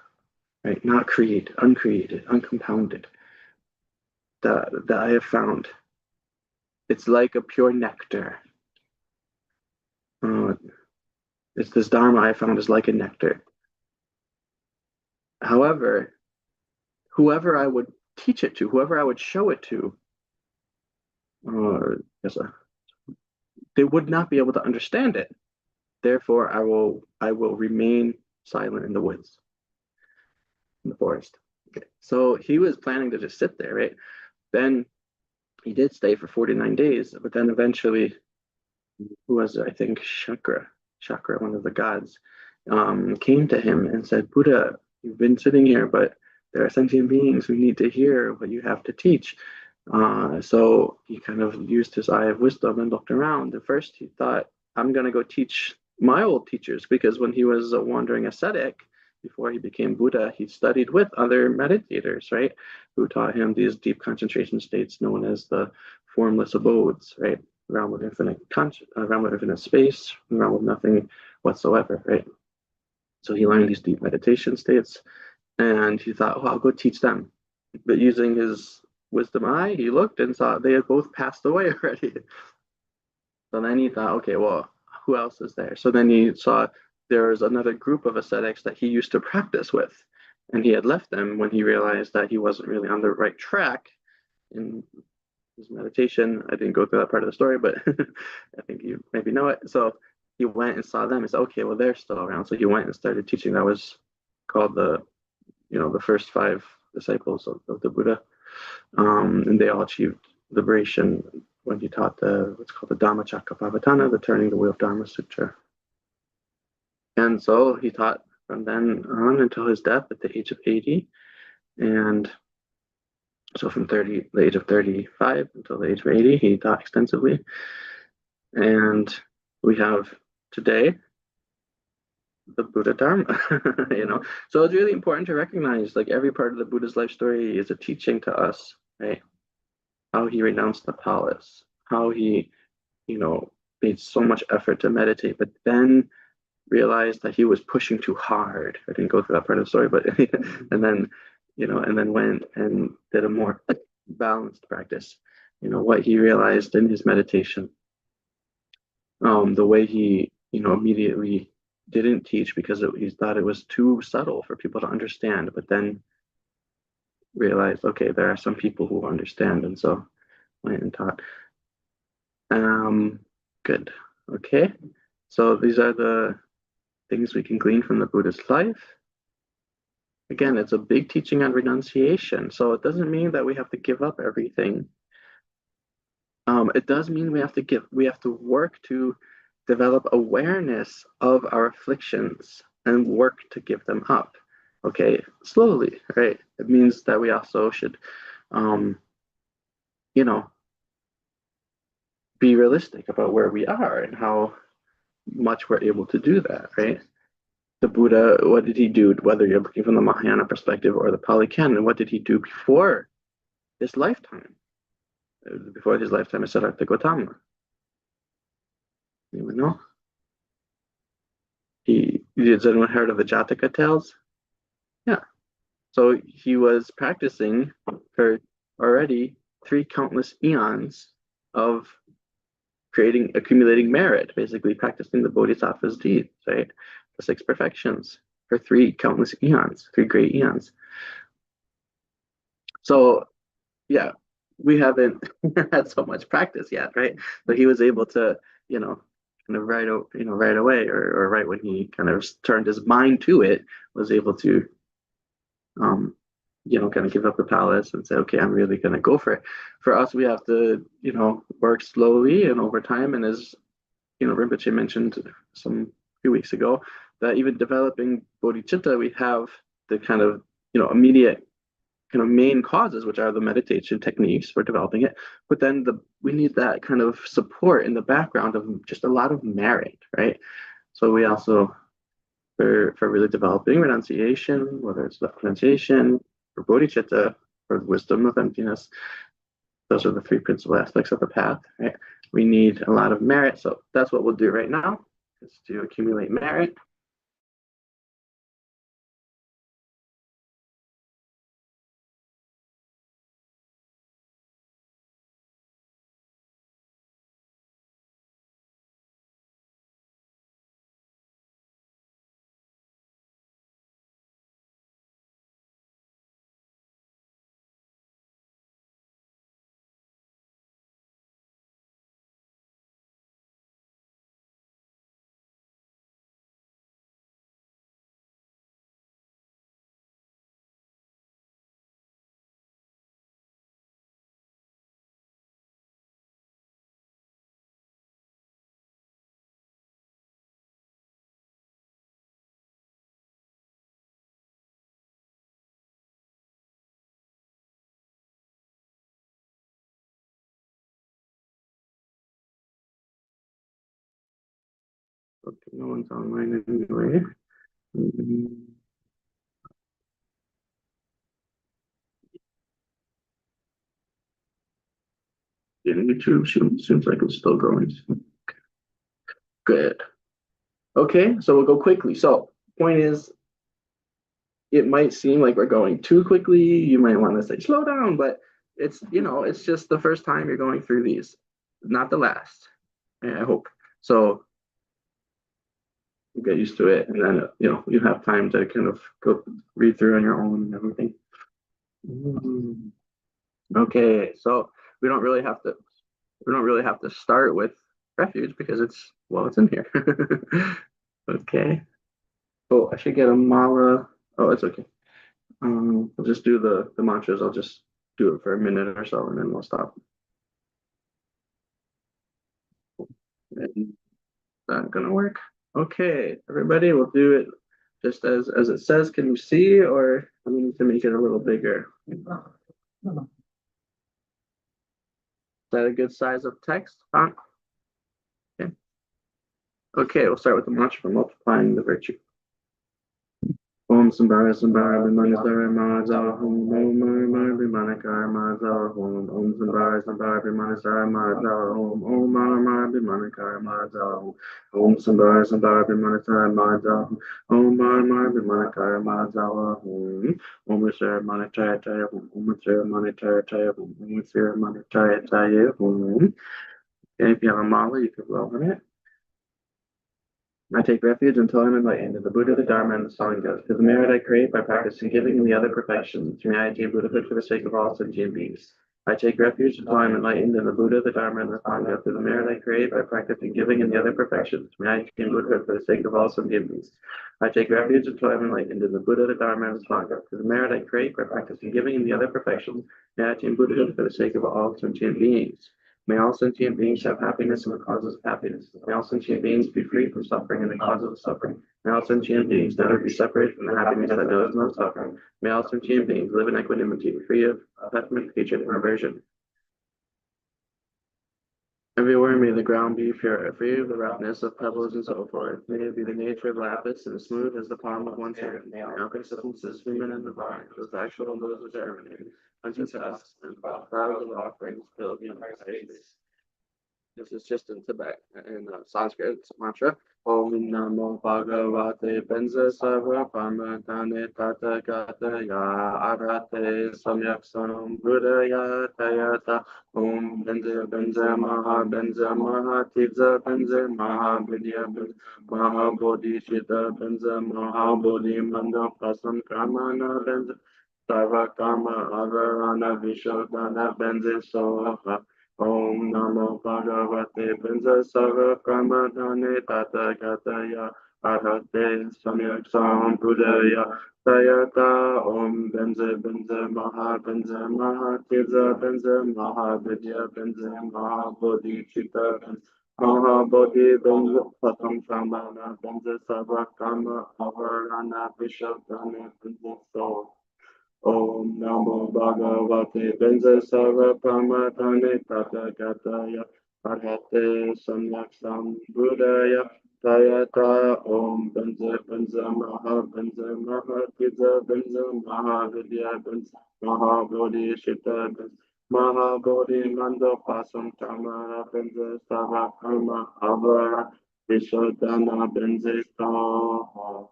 right? Not created, uncreated, uncompounded, that I have found. It's like a pure nectar. Uh, it's this Dharma I found is like a nectar. However, whoever I would teach it to, whoever I would show it to, yes, they would not be able to understand it. Therefore, I will remain silent in the woods, in the forest. Okay. So he was planning to just sit there, right? Then he did stay for 49 days, but then eventually, who was it? I think Chakra, one of the gods, came to him and said, Buddha, you've been sitting here, but there are sentient beings who need to hear what you have to teach. So he kind of used his eye of wisdom and looked around. At first, he thought, I'm going to go teach my old teachers, because when he was a wandering ascetic, before he became Buddha, he studied with other meditators, right, who taught him these deep concentration states known as the formless abodes, right? Realm of infinite realm of infinite space, realm of nothing whatsoever, right? So he learned these deep meditation states, and he thought, well, I'll go teach them. But using his wisdom eye, he looked and saw they had both passed away already. So then he thought, okay, well, who else is there? So then he saw there was another group of ascetics that he used to practice with, and he had left them when he realized that he wasn't really on the right track in his meditation. I didn't go through that part of the story, but I think you maybe know it. So he went and saw them and said, okay, well, they're still around. So he went and started teaching. That was called the first five disciples of the Buddha. And they all achieved liberation when he taught what's called the Dhammacakkappavattana, the Turning the Wheel of Dharma Sutra. And so he taught from then on until his death at the age of 80. And so from the age of 35 until the age of 80, he taught extensively. And we have today the Buddha Dharma, So it's really important to recognize like every part of the Buddha's life story is a teaching to us, right? How he renounced the palace, how he, made so much effort to meditate, but then realized that he was pushing too hard. I didn't go through that part of the story, but and then went and did a more balanced practice. What he realized in his meditation, the way he, immediately didn't teach because he thought it was too subtle for people to understand, but then realized, okay, there are some people who understand, and so went and taught. Good. Okay. So these are the things we can glean from the Buddha's life. Again, it's a big teaching on renunciation. So it doesn't mean that we have to give up everything. It does mean we have to work to develop awareness of our afflictions and work to give them up. Okay, slowly, right? It means that we also should, you know, be realistic about where we are and how much we're able to do that, right? The Buddha, what did he do? Whether you're looking from the Mahayana perspective or the Pali Canon, what did he do before his lifetime? Before his lifetime as Siddhartha Gautama. Anyone know? Has anyone heard of the Jataka tales? Yeah. So he was practicing for already three countless eons of accumulating merit, basically practicing the Bodhisattva's deeds, right? The six perfections for three countless eons, three great eons. So, yeah, we haven't had so much practice yet, right? But he was able to, kind of right away, or right when he kind of turned his mind to it, was able to, kind of give up the palace and say, okay, I'm really going to go for it. For us, we have to, work slowly and over time. And as, Rinpoche mentioned some few weeks ago, that even developing bodhicitta, we have the kind of, immediate kind of main causes, which are the meditation techniques for developing it. But then we need that kind of support in the background of just a lot of merit, right? So we also, for really developing renunciation, whether it's left renunciation or bodhicitta or wisdom of emptiness, those are the three principal aspects of the path, right? We need a lot of merit. So that's what we'll do right now, is to accumulate merit. Okay, no one's online anyway. Yeah, YouTube seems like it's still growing. Good. Okay, so we'll go quickly. So point is, it might seem like we're going too quickly. You might want to say slow down, but it's just the first time you're going through these, not the last. I hope. So you get used to it, and then you have time to kind of go read through on your own and everything. Okay, so we don't really have to start with refuge because it's in here. Okay. Oh, I should get a mala. Oh, it's okay. I'll just do the mantras. I'll just do it for a minute or so, and then we'll stop. And that's gonna work. Okay, everybody, we'll do it just as it says. Can you see, or do we need to make it a little bigger? Is that a good size of text? Font? Okay. Okay, we'll start with the mantra for multiplying the virtue. Om Sambhara Sambhara Vimanasara Maza Om Om Mara Vimanakara Maza Om Sambhara Sambhara Vimanasara Maza Om Om Mara Vimanakara Maza Om Sambhara Sambhara Vimanasara Maza Om Mara Vimanakara Maza Om Sir Manataya Taya Om Sir Manataya Taya Om Sir Manataya Taya Om. And if you have a mala, you can blow on it. I take refuge until I'm enlightened in the Buddha, the Dharma, and the Sangha. To the merit I create by practicing giving and the other perfections, may I attain Buddhahood for the sake of all sentient beings. I take refuge until I'm enlightened in the Buddha, the Dharma, and the Sangha. To the merit I create by practicing giving and the other perfections, may I attain Buddhahood for the sake of all sentient beings. I take refuge until I'm enlightened in the Buddha, the Dharma, and the Sangha. To the merit I create by practicing giving and the other perfections, may I attain Buddhahood for the sake of all sentient beings. May all sentient beings have happiness and the causes of happiness. May all sentient beings be free from suffering and the causes of suffering. May all sentient beings never be separated from the happiness that knows no suffering. May all sentient beings live in equanimity, free of attachment, hatred, and aversion. Everywhere may the ground be pure, free of the roughness of pebbles and so forth. May it be the nature of lapis and smooth as the palm of one's hand. May all consistencies women in the vine, those actual and those which are emanating, unto us and crowds of offerings filled the entire space. This is just in Tibet, in Sanskrit, it's a mantra. Om Namo Bhagavate Benza Sarva Pamatane Tata Gata Ya Arate Samyak Sam Buddhaya Tayata Om Benza Benza Maha Benza Maha Tidza Benza Maha Vidya Benza Maha Bodhi Chitta Benza Maha Bodhi Manda Prasam Kramana Benza Sarva Karma Avarana Vishodana Benza Soha Om Namo Bhagavate Benza Sarva Pramadane Tata Gataya Arhate Samyak Sam Buddhaya Tayata Om Benza Benza Maha Tirza Benza Maha Vidya Benza Maha Bodhi Chitta Benza Maha Bodhi Benza Patam Pramana Benza Sarva Karma Avarana Vishodana Benza So Om Namo Bhagavate Benza Sarva Pramatane Tata Gataya Arhate Samyak Sam Buddhaya Tayata Om Benza Benza Maha Pizza Benza Maha Vidya Benza Maha Bodhi Chitta Benza Maha Bodhi Mando Pasam Tamara Benza Sarva Karma Avara Vishodana Benza Staha.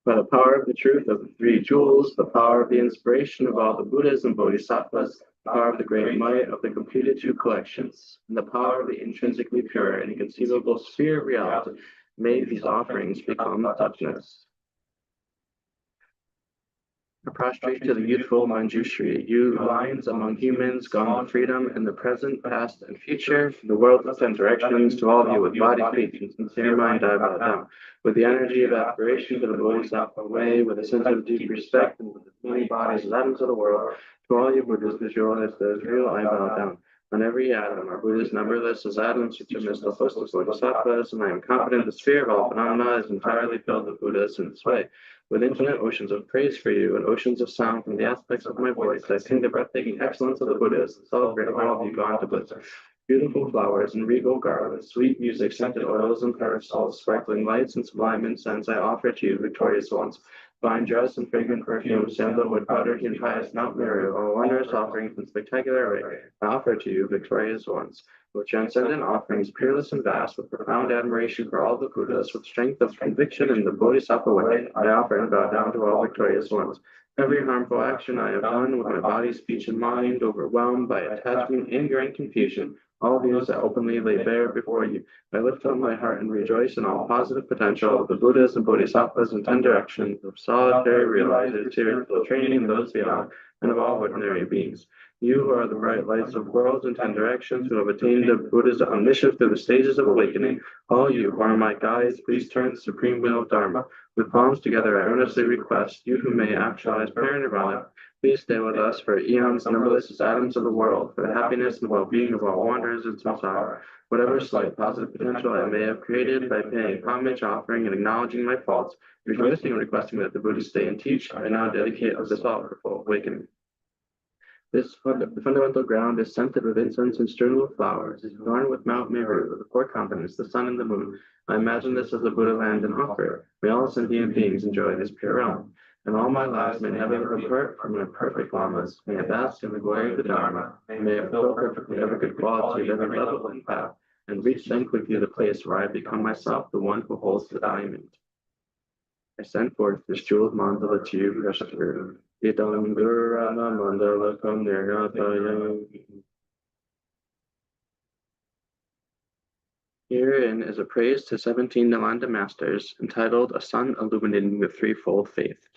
By the power of the truth of the three jewels, the power of the inspiration of all the Buddhas and Bodhisattvas, the power of the great might of the completed two collections, and the power of the intrinsically pure and inconceivable sphere of reality, may these offerings become touchness. Prostrate to the youthful Manjushri, you lions among humans, gone to freedom in the present, past, and future, the world of 10 directions, to all of you with body, faith, and sincere mind, I bow down. With the energy of aspiration to the Bodhisattva way, with a sense of deep respect, and with as many bodies as atoms of the world, to all you Buddhas visualize the Israel, I bow down. On every atom are Buddhas numberless as atoms, which are the host of Bodhisattvas, and I am confident the sphere of all phenomena is entirely filled with Buddhas in this way. With infinite oceans of praise for you and oceans of sound from the aspects of my voice, I sing the breathtaking excellence of the Buddhas and celebrate all of you gone to bliss. Beautiful flowers and regal garlands, sweet music, scented oils and parasols, sparkling lights and sublime incense I offer to you, victorious ones. Fine dress and fragrant perfume, sandalwood powder, and highest Mount Miriam, all wondrous offerings in spectacular array, I offer to you, victorious ones. With transcendent offerings, peerless and vast, with profound admiration for all the Buddhas, with strength of conviction in the Bodhisattva way, I offer and bow down to all victorious ones. Every harmful action I have done with my body, speech, and mind, overwhelmed by attachment, anger, and confusion, all these I openly lay bare before you. I lift up my heart and rejoice in all positive potential of the Buddhas and Bodhisattvas in 10 directions of solitary realizers, spiritual training, and those beyond, and of all ordinary beings. You who are the bright lights of worlds in 10 directions, who have attained the Buddha's omniscience through the stages of awakening, all you who are my guides, please turn the supreme will of Dharma. With palms together, I earnestly request, you who may actualize parinirvana, please stay with us for eons numberless as atoms of the world, for the happiness and well-being of all wanderers in samsara. Whatever slight positive potential I may have created by paying homage, offering, and acknowledging my faults, rejoicing and requesting that the Buddha stay and teach, I now dedicate this all for full awakening. The fundamental ground is scented with incense and strewn with flowers, is adorned with Mount Meru, the four continents, the sun and the moon. I imagine this as the Buddha land and offer it. May all sentient beings enjoy this pure realm. And all my lives may never depart from my perfect lamas. May I bask in the glory of the Dharma. May I fulfill perfectly every good quality of every level and path, and reach then quickly the place where I become myself the one who holds the diamond. I send forth this jeweled mandala to you, precious Guru. Idam Gurana Mandala Kamnirataya. Herein is a praise to 17 Nalanda masters, entitled A Sun Illuminating the Threefold Faith.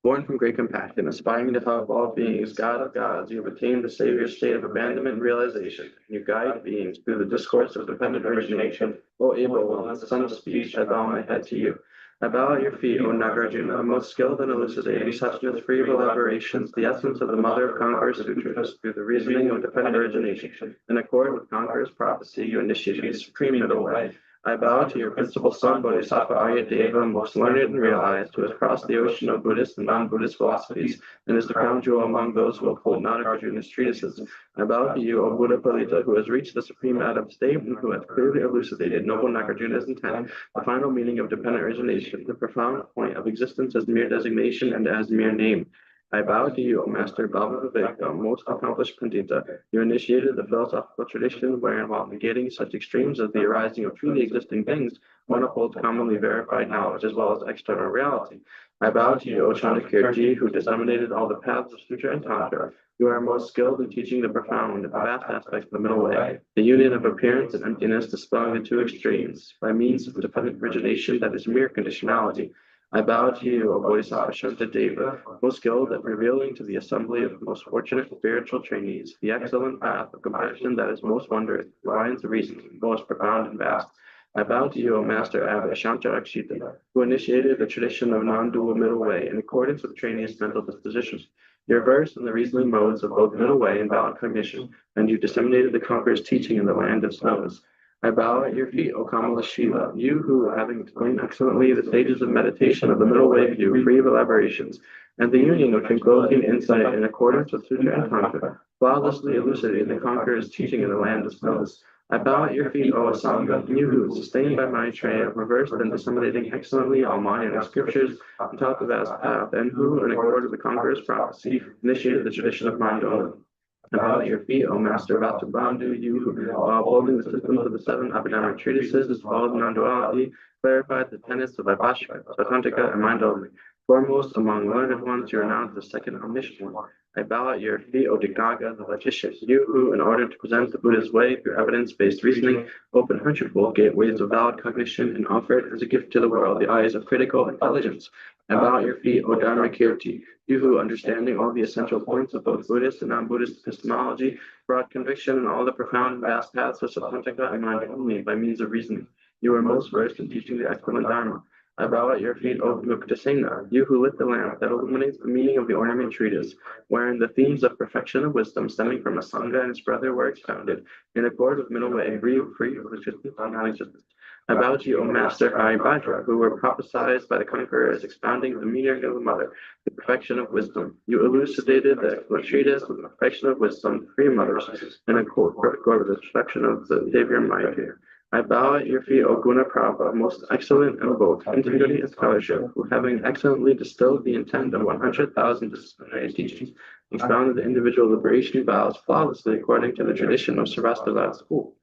Born from great compassion, aspiring to help all beings, God of gods, you have attained the Savior's state of abandonment and realization. You guide beings through the discourse of dependent origination. O able one, the son of speech, I bow my head to you. I bow at your feet, O Nagarjuna, most skilled in elucidating such free of elaborations, the essence of the Mother of Conqueror's Sutras, through the reasoning of dependent origination. In accord with Conqueror's prophecy, you initiated the supreme middle way. I bow to your principal son, Bodhisattva Aryadeva, most learned and realized, who has crossed the ocean of Buddhist and non-Buddhist philosophies, and is the crown jewel among those who uphold Nagarjuna's treatises. I bow to you, O Buddha Palita, who has reached the supreme Adam state and who has clearly elucidated noble Nagarjuna's intent, the final meaning of dependent origination, the profound point of existence as mere designation and as mere name. I bow to you, O Master Bhava Viveka, most accomplished Pandita. You initiated the philosophical tradition wherein, while negating such extremes as the arising of truly existing things, one upholds commonly verified knowledge as well as external reality. I bow to you, O Chandakirti, who disseminated all the paths of Sutra and Tantra. You are most skilled in teaching the profound and vast aspects of the middle way, the union of appearance and emptiness dispelling the two extremes, by means of dependent origination that is mere conditionality. I bow to you, O Bodhisattva Shantadeva, most skilled at revealing to the assembly of the most fortunate spiritual trainees the excellent path of compassion that is most wondrous, lines of reasoning, most profound and vast. I bow to you, O Master Abbot Shantarakshita, who initiated the tradition of non-dual middle way in accordance with trainees' mental dispositions. You are versed in the reasoning modes of both middle way and valid cognition, and you disseminated the conqueror's teaching in the land of snows. I bow at your feet, O Kamala Shila, you who, having explained excellently the stages of meditation of the middle way view, free of elaborations, and the union of tranquility and insight in accordance with Sutra and Tantra, flawlessly elucidated the conqueror's teaching in the land of snows. I bow at your feet, O Asanga, you who, sustained by Maitreya, reversed and disseminating excellently all Mahayana scriptures and taught the vast path, and who, in accord with the conqueror's prophecy, initiated the tradition of Mandala. I bow at your feet, O Master Vatubandhu, you who, while upholding the systems of the seven Abhidharma treatises as well as non-duality, clarified the tenets of Vaibhashika, Sautantika, and mind only. Foremost among learned ones, you are now the second omniscient one. I bow at your feet, O Dignaga, the logician, you who, in order to present the Buddha's way through evidence-based reasoning, open hundredfold gateways of valid cognition and offered as a gift to the world the eyes of critical intelligence. I bow at your feet, O Dharmakirti, you who, understanding all the essential points of both Buddhist and non-Buddhist epistemology, brought conviction in all the profound and vast paths of Sautantika and mind only by means of reasoning. You are most versed in teaching the excellent Dharma. I bow at your feet, O Muktasena, you who lit the lamp that illuminates the meaning of the ornament treatise, wherein the themes of perfection of wisdom stemming from a Sangha and its brother were expounded, in accord with middle way, free of resistance and non-existence. I bow to you, O Master Haribhadra, who were prophesied by the conquerors, expounding the meaning of the mother, the perfection of wisdom. You elucidated the treatise with the perfection of wisdom, three mothers, and a perfect order, the perfection of the Savior Maya. I bow at your feet, O Guna Prabha, most excellent in both integrity and scholarship, who having excellently distilled the intent of 100,000 disciplinary teachings, expounded the individual liberation vows flawlessly according to the tradition of Sarastavad school.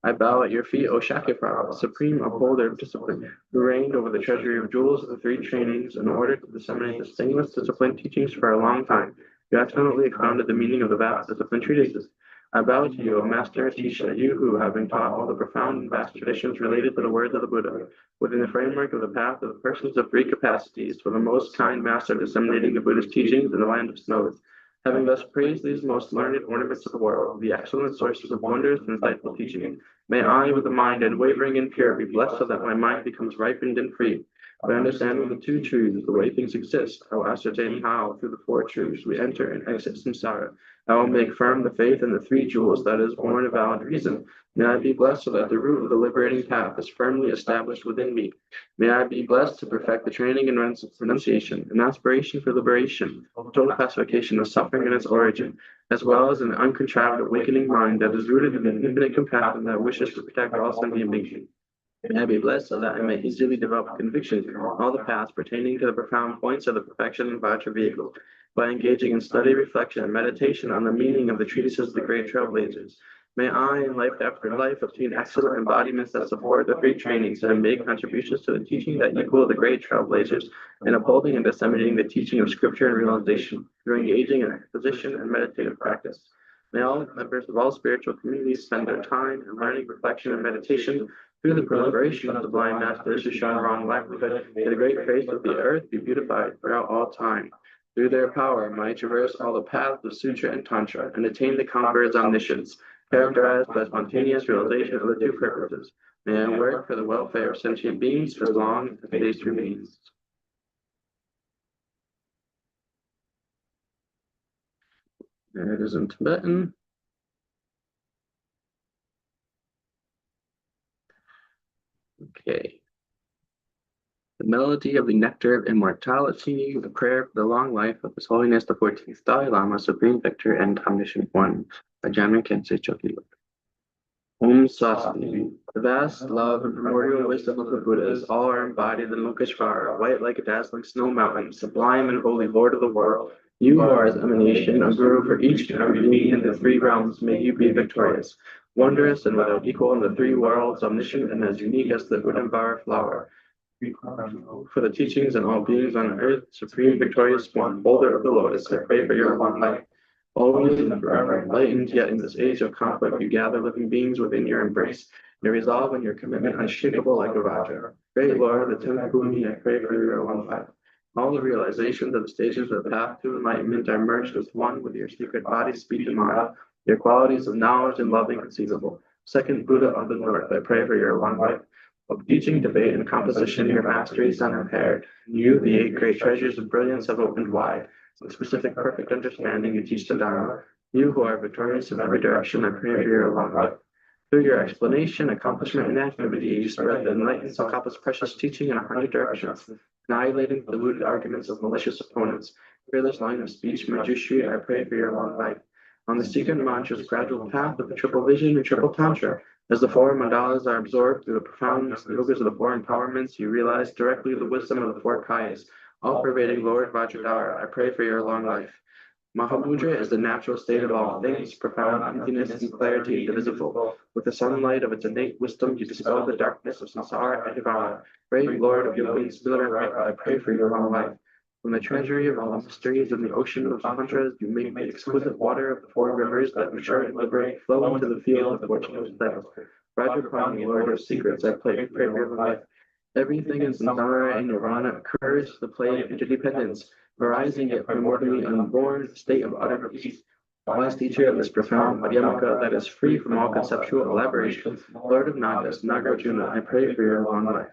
I bow at your feet, O Shakiprabha, supreme upholder of discipline, who reigned over the treasury of jewels of the three trainings in order to disseminate the stainless discipline teachings for a long time. You excellently expounded the meaning of the vast discipline treatises. I bow to you, O Master Atisha, you who, having taught all the profound and vast traditions related to the words of the Buddha, within the framework of the path of the persons of three capacities, for the most kind Master disseminating the Buddha's teachings in the land of snows. Having thus praised these most learned ornaments of the world, the excellent sources of wonders and insightful teaching, may I, with a mind unwavering and pure, be blessed so that my mind becomes ripened and free. By understanding the two truths, the way things exist, I will ascertain how, through the four truths, we enter and exit samsara. I will make firm the faith in the three jewels that is born of valid reason. May I be blessed so that the root of the liberating path is firmly established within me. May I be blessed to perfect the training and renunciation, an aspiration for liberation, total pacification of suffering and its origin, as well as an uncontrived awakening mind that is rooted in an infinite compassion that wishes to protect all sentient beings. May I be blessed so that I may easily develop conviction on all the paths pertaining to the profound points of the perfection and Vajra vehicle, by engaging in study, reflection, and meditation on the meaning of the treatises of the great trailblazers. May I, in life after life, obtain excellent embodiments that support the three trainings and make contributions to the teaching that equal the great trailblazers, in upholding and disseminating the teaching of scripture and realization through engaging in exposition and meditative practice. May all members of all spiritual communities spend their time in learning, reflection, and meditation through the proliferation of the blind masters who shun wrong livelihood. May the great face of the earth be beautified throughout all time. Through their power, might I traverse all the paths of Sutra and Tantra and attain the conqueror's omniscience, characterized by spontaneous realization of the two purposes. May I work for the welfare of sentient beings for as long as space remains. There it is in Tibetan. Okay. The melody of the nectar of immortality, the prayer for the long life of His Holiness the 14th Dalai Lama, Supreme Victor and Omniscient One, by Jamyang Khyentse Chokyi. Om Swasti. The vast love and primordial wisdom of the Buddhas, all are embodied in Lokeshvara, white like a dazzling snow mountain, sublime and holy Lord of the world. You who are His emanation, a guru for each and every being in the three realms, may you be victorious, wondrous and without equal in the three worlds, omniscient and as unique as the Udambara flower. For the teachings and all beings on earth, supreme victorious one, holder of the lotus, I pray for your long life. Always and forever enlightened, yet in this age of conflict, you gather living beings within your embrace. Your resolve and your commitment unshakable like a Raja. Great Lord of the 10th Bhumi, I pray for your long life. All the realizations of the stages of the path to enlightenment are merged as one with your secret body, speech, and mind. Your qualities of knowledge and love inconceivable. Second Buddha of the North, I pray for your long life. Of teaching, debate, and composition, your mastery is unimpaired. You, the eight great treasures of brilliance, have opened wide. With specific, perfect understanding, you teach the Dharma. You who are victorious in every direction, I pray for your long life. Through your explanation, accomplishment, and activity, you spread the enlightened Tsongkhapa's precious teaching in 100 directions, annihilating the deluded arguments of malicious opponents. Fearless line of speech, Manjushri, I pray for your long life. On the secret mantra's gradual path of the triple vision and triple tantra, as the four mandalas are absorbed through the profound yogas of the four empowerments, you realize directly the wisdom of the four kayas, all-pervading Lord Vajradhara. I pray for your long life. Mahamudra is the natural state of all things, profound emptiness and clarity indivisible. With the sunlight of its innate wisdom, you dispel the darkness of samsara and nirvana. Great Lord of yogis, I pray for your long life. From the treasury of all the mysteries in the ocean of mantras, you make the exquisite water of the four rivers that mature and liberate flow into the field of fortune's cycles. Rajaprami, Lord of secrets, I pray for your life. Everything in samsara and nirvana occurs, the play of interdependence, arising yet primordially unborn, state of utter peace. Wise teacher of this profound Madhyamaka that is free from all conceptual elaboration, Lord of Nagas, Nagarjuna, I pray for your long life.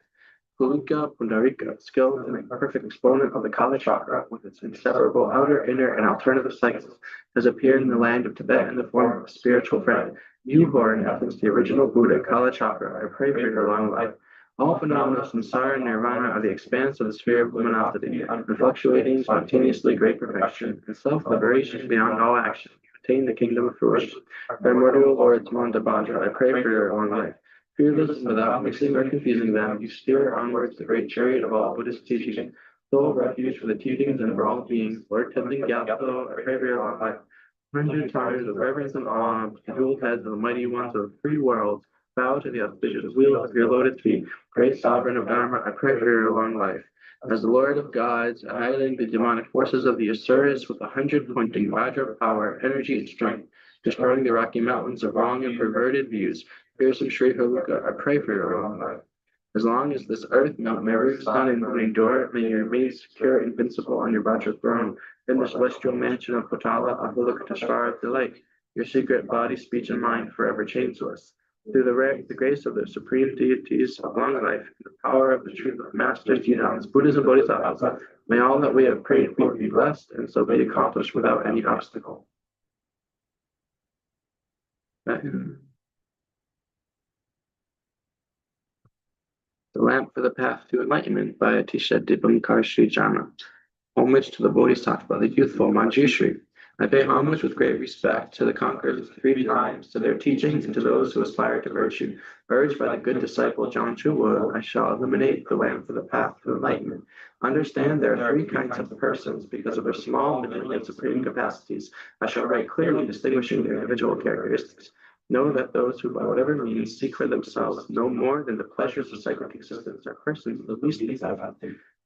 Pulika Pundarika, skilled and a perfect exponent of the Kala chakra, with its inseparable outer, inner, and alternative cycles, has appeared in the land of Tibet in the form of a spiritual friend. You who are in essence the original Buddha, Kalachakra, I pray for your long life. All phenomena of samsara and nirvana are the expanse of the sphere of luminosity, unfluctuating, spontaneously great perfection, and self-liberation beyond all action. You attain the kingdom of fruition. Primordial Lord Samantabhadra, I pray for your long life. Fearless and without mixing or confusing them, you steer onwards the great chariot of all Buddhist teaching, sole refuge for the teachings and for all beings. Lord Tenzin Gyatso, I pray for your long life. 100 times with reverence and awe, the jeweled heads of the mighty ones of the three worlds bow to the auspicious wheels of your lotus feet. Great sovereign of Dharma, I pray for your long life. As the Lord of gods, annihilating the demonic forces of the Asuras with 100 pointing Vajra power, energy, and strength, destroying the Rocky Mountains of wrong and perverted views. Fearsome Sri Haruka, I pray for your long life. As long as this earth, Mount Meru, sun, and moon endure, may you remain secure, invincible on your Vajra throne, in the celestial mansion of Potala, Avalokiteshvara delight. Your secret body, speech, and mind forever chained to us. Through the grace of the supreme deities of long life, and the power of the truth of masters, Yidams, Buddhas, and Bodhisattvas, may all that we have prayed for be blessed, and so be accomplished without any obstacle. The Lamp for the Path to Enlightenment by Atisha Dipankar Sri Jana. Homage to the Bodhisattva, the youthful Manjushri. I pay homage with great respect to the conquerors 3 times, to their teachings, and to those who aspire to virtue. Urged by the good disciple John Chua, I shall illuminate the lamp for the path to enlightenment. Understand there are 3 kinds of persons because of their small, middling, and supreme capacities. I shall write clearly distinguishing their individual characteristics. Know that those who, by whatever means, seek for themselves no more than the pleasures of psychic existence are persons of the least benevolent.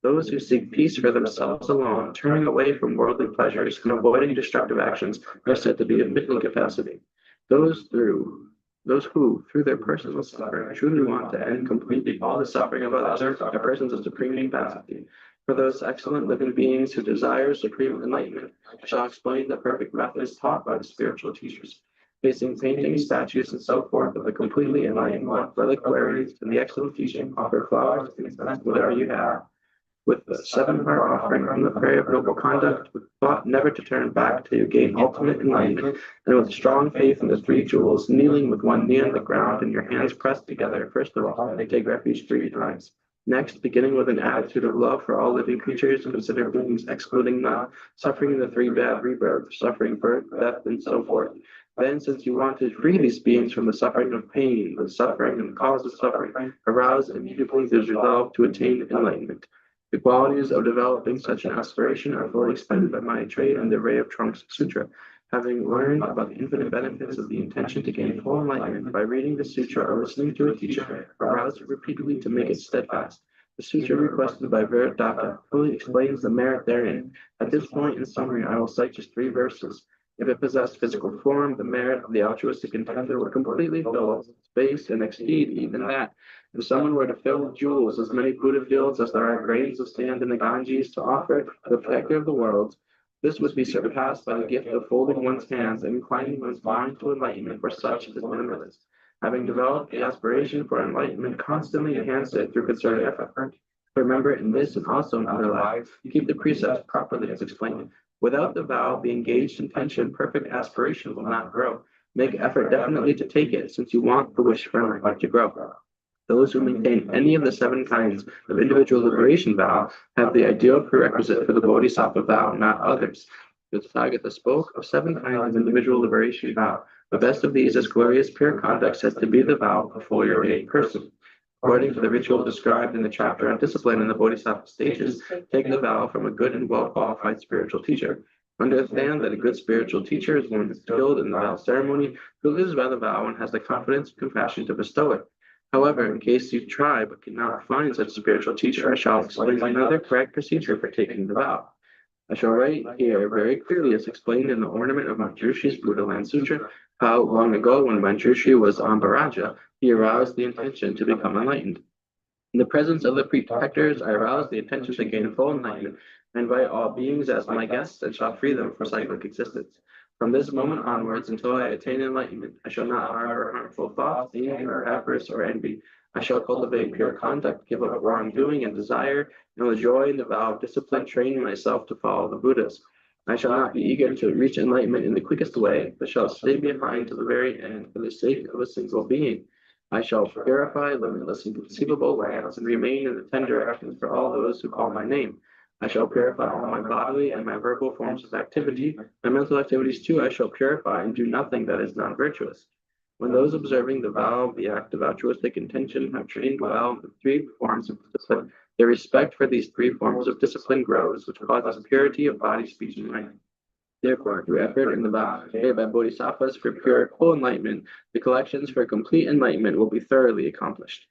Those who seek peace for themselves alone, turning away from worldly pleasures and avoiding destructive actions, are said to be of middling capacity. Those who, through their personal suffering, truly want to end completely all the suffering of others, are persons of supreme capacity. For those excellent living beings who desire supreme enlightenment, I shall explain the perfect methods taught by the spiritual teachers. Facing paintings, statues, and so forth of the completely enlightened one, reliquaries, and the excellent teaching, offer flowers and incense whatever you have. With the 7-part offering from the prayer of noble conduct, with thought never to turn back till you gain ultimate enlightenment, and with strong faith in the 3 jewels, kneeling with one knee on the ground and your hands pressed together, first of all, take refuge 3 times. Next, beginning with an attitude of love for all living creatures, consider beings excluding none, suffering the 3 bad rebirths, suffering birth, death, and so forth. Then, since you want to free these beings from the suffering of pain, the suffering and the cause of suffering, arouse immediately the resolve to attain enlightenment. The qualities of developing such an aspiration are fully explained by Maitreya in the Ray of Trunks Sutra. Having learned about the infinite benefits of the intention to gain full enlightenment by reading the sutra or listening to a teacher, arouse it repeatedly to make it steadfast. The sutra requested by Viratdatta fully explains the merit therein. At this point, in summary, I will cite just 3 verses. If it possessed physical form, the merit of the altruistic intender would completely fill space and exceed even that. If someone were to fill with jewels as many Buddha fields as there are grains of sand in the Ganges to offer to the protector of the world, this would be surpassed by the gift of folding one's hands and inclining one's mind to enlightenment, for such is limitless. Having developed the aspiration for enlightenment, constantly enhance it through concerted effort. Remember in this and also in other lives, keep the precepts properly as explained. Without the vow, the engaged intention, perfect aspiration will not grow. Make effort definitely to take it, since you want the wish for enlightenment to grow. Those who maintain any of the 7 kinds of individual liberation vow have the ideal prerequisite for the Bodhisattva vow, not others. The Tathagata spoke of 7 kinds of individual liberation vow. The best of these is glorious pure conduct, said to be the vow of a fully ordained person. According to the ritual described in the chapter on discipline in the Bodhisattva stages, take the vow from a good and well-qualified spiritual teacher. Understand that a good spiritual teacher is one who is skilled in the vow ceremony, who lives by the vow and has the confidence and compassion to bestow it. However, in case you try but cannot find such a spiritual teacher, I shall explain another correct procedure for taking the vow. I shall write here very clearly, as explained in the ornament of Manjushri's Buddha Land Sutra, how long ago, when Manjushri was Ambaraja, he aroused the intention to become enlightened. In the presence of the protectors, I arouse the intention to gain full enlightenment. I invite all beings as my guests and shall free them from cyclic existence. From this moment onwards, until I attain enlightenment, I shall not harbor harmful thoughts, anger, avarice, or envy. I shall cultivate pure conduct, give up wrongdoing and desire, and with joy in the vow of discipline, train myself to follow the Buddhas. I shall not be eager to reach enlightenment in the quickest way, but shall stay behind to the very end for the sake of a single being. I shall purify limitless inconceivable lands and remain in the 10 directions for all those who call my name. I shall purify all my bodily and my verbal forms of activity. My mental activities too I shall purify and do nothing that is not virtuous. When those observing the vow, the act of altruistic intention, have trained well the 3 forms of discipline, their respect for these 3 forms of discipline grows, which causes purity of body, speech, and mind. Therefore, through effort in the vow made by bodhisattvas for pure, full enlightenment, the collections for complete enlightenment will be thoroughly accomplished.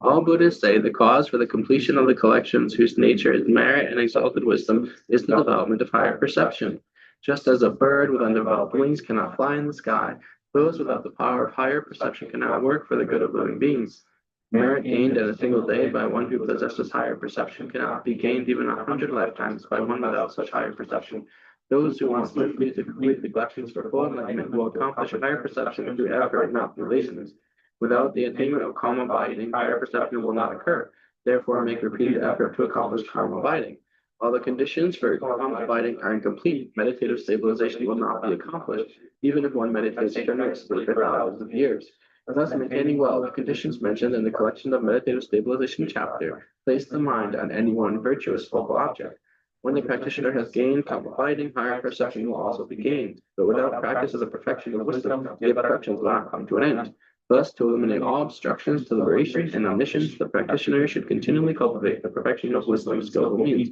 All Buddhists say the cause for the completion of the collections, whose nature is merit and exalted wisdom, is the development of higher perception. Just as a bird with undeveloped wings cannot fly in the sky, those without the power of higher perception cannot work for the good of living beings. Merit gained in a single day by one who possesses higher perception cannot be gained even 100 lifetimes by one without such higher perception. Those who want swiftly to complete the collections for full enlightenment will accomplish higher perception through effort, not through laziness. Without the attainment of calm abiding, higher perception will not occur. Therefore, make repeated effort to accomplish calm abiding. While the conditions for calm abiding are incomplete, meditative stabilization will not be accomplished, even if one meditates strenuously for thousands of years. Thus, maintaining well the conditions mentioned in the collection of meditative stabilization chapter, place the mind on any one virtuous focal object. When the practitioner has gained calm abiding, higher perception will also be gained. But without practice of the perfection of wisdom, the obstructions will not come to an end. Thus, to eliminate all obstructions to liberation and omniscience, the practitioner should continually cultivate the perfection of wisdom skillful means.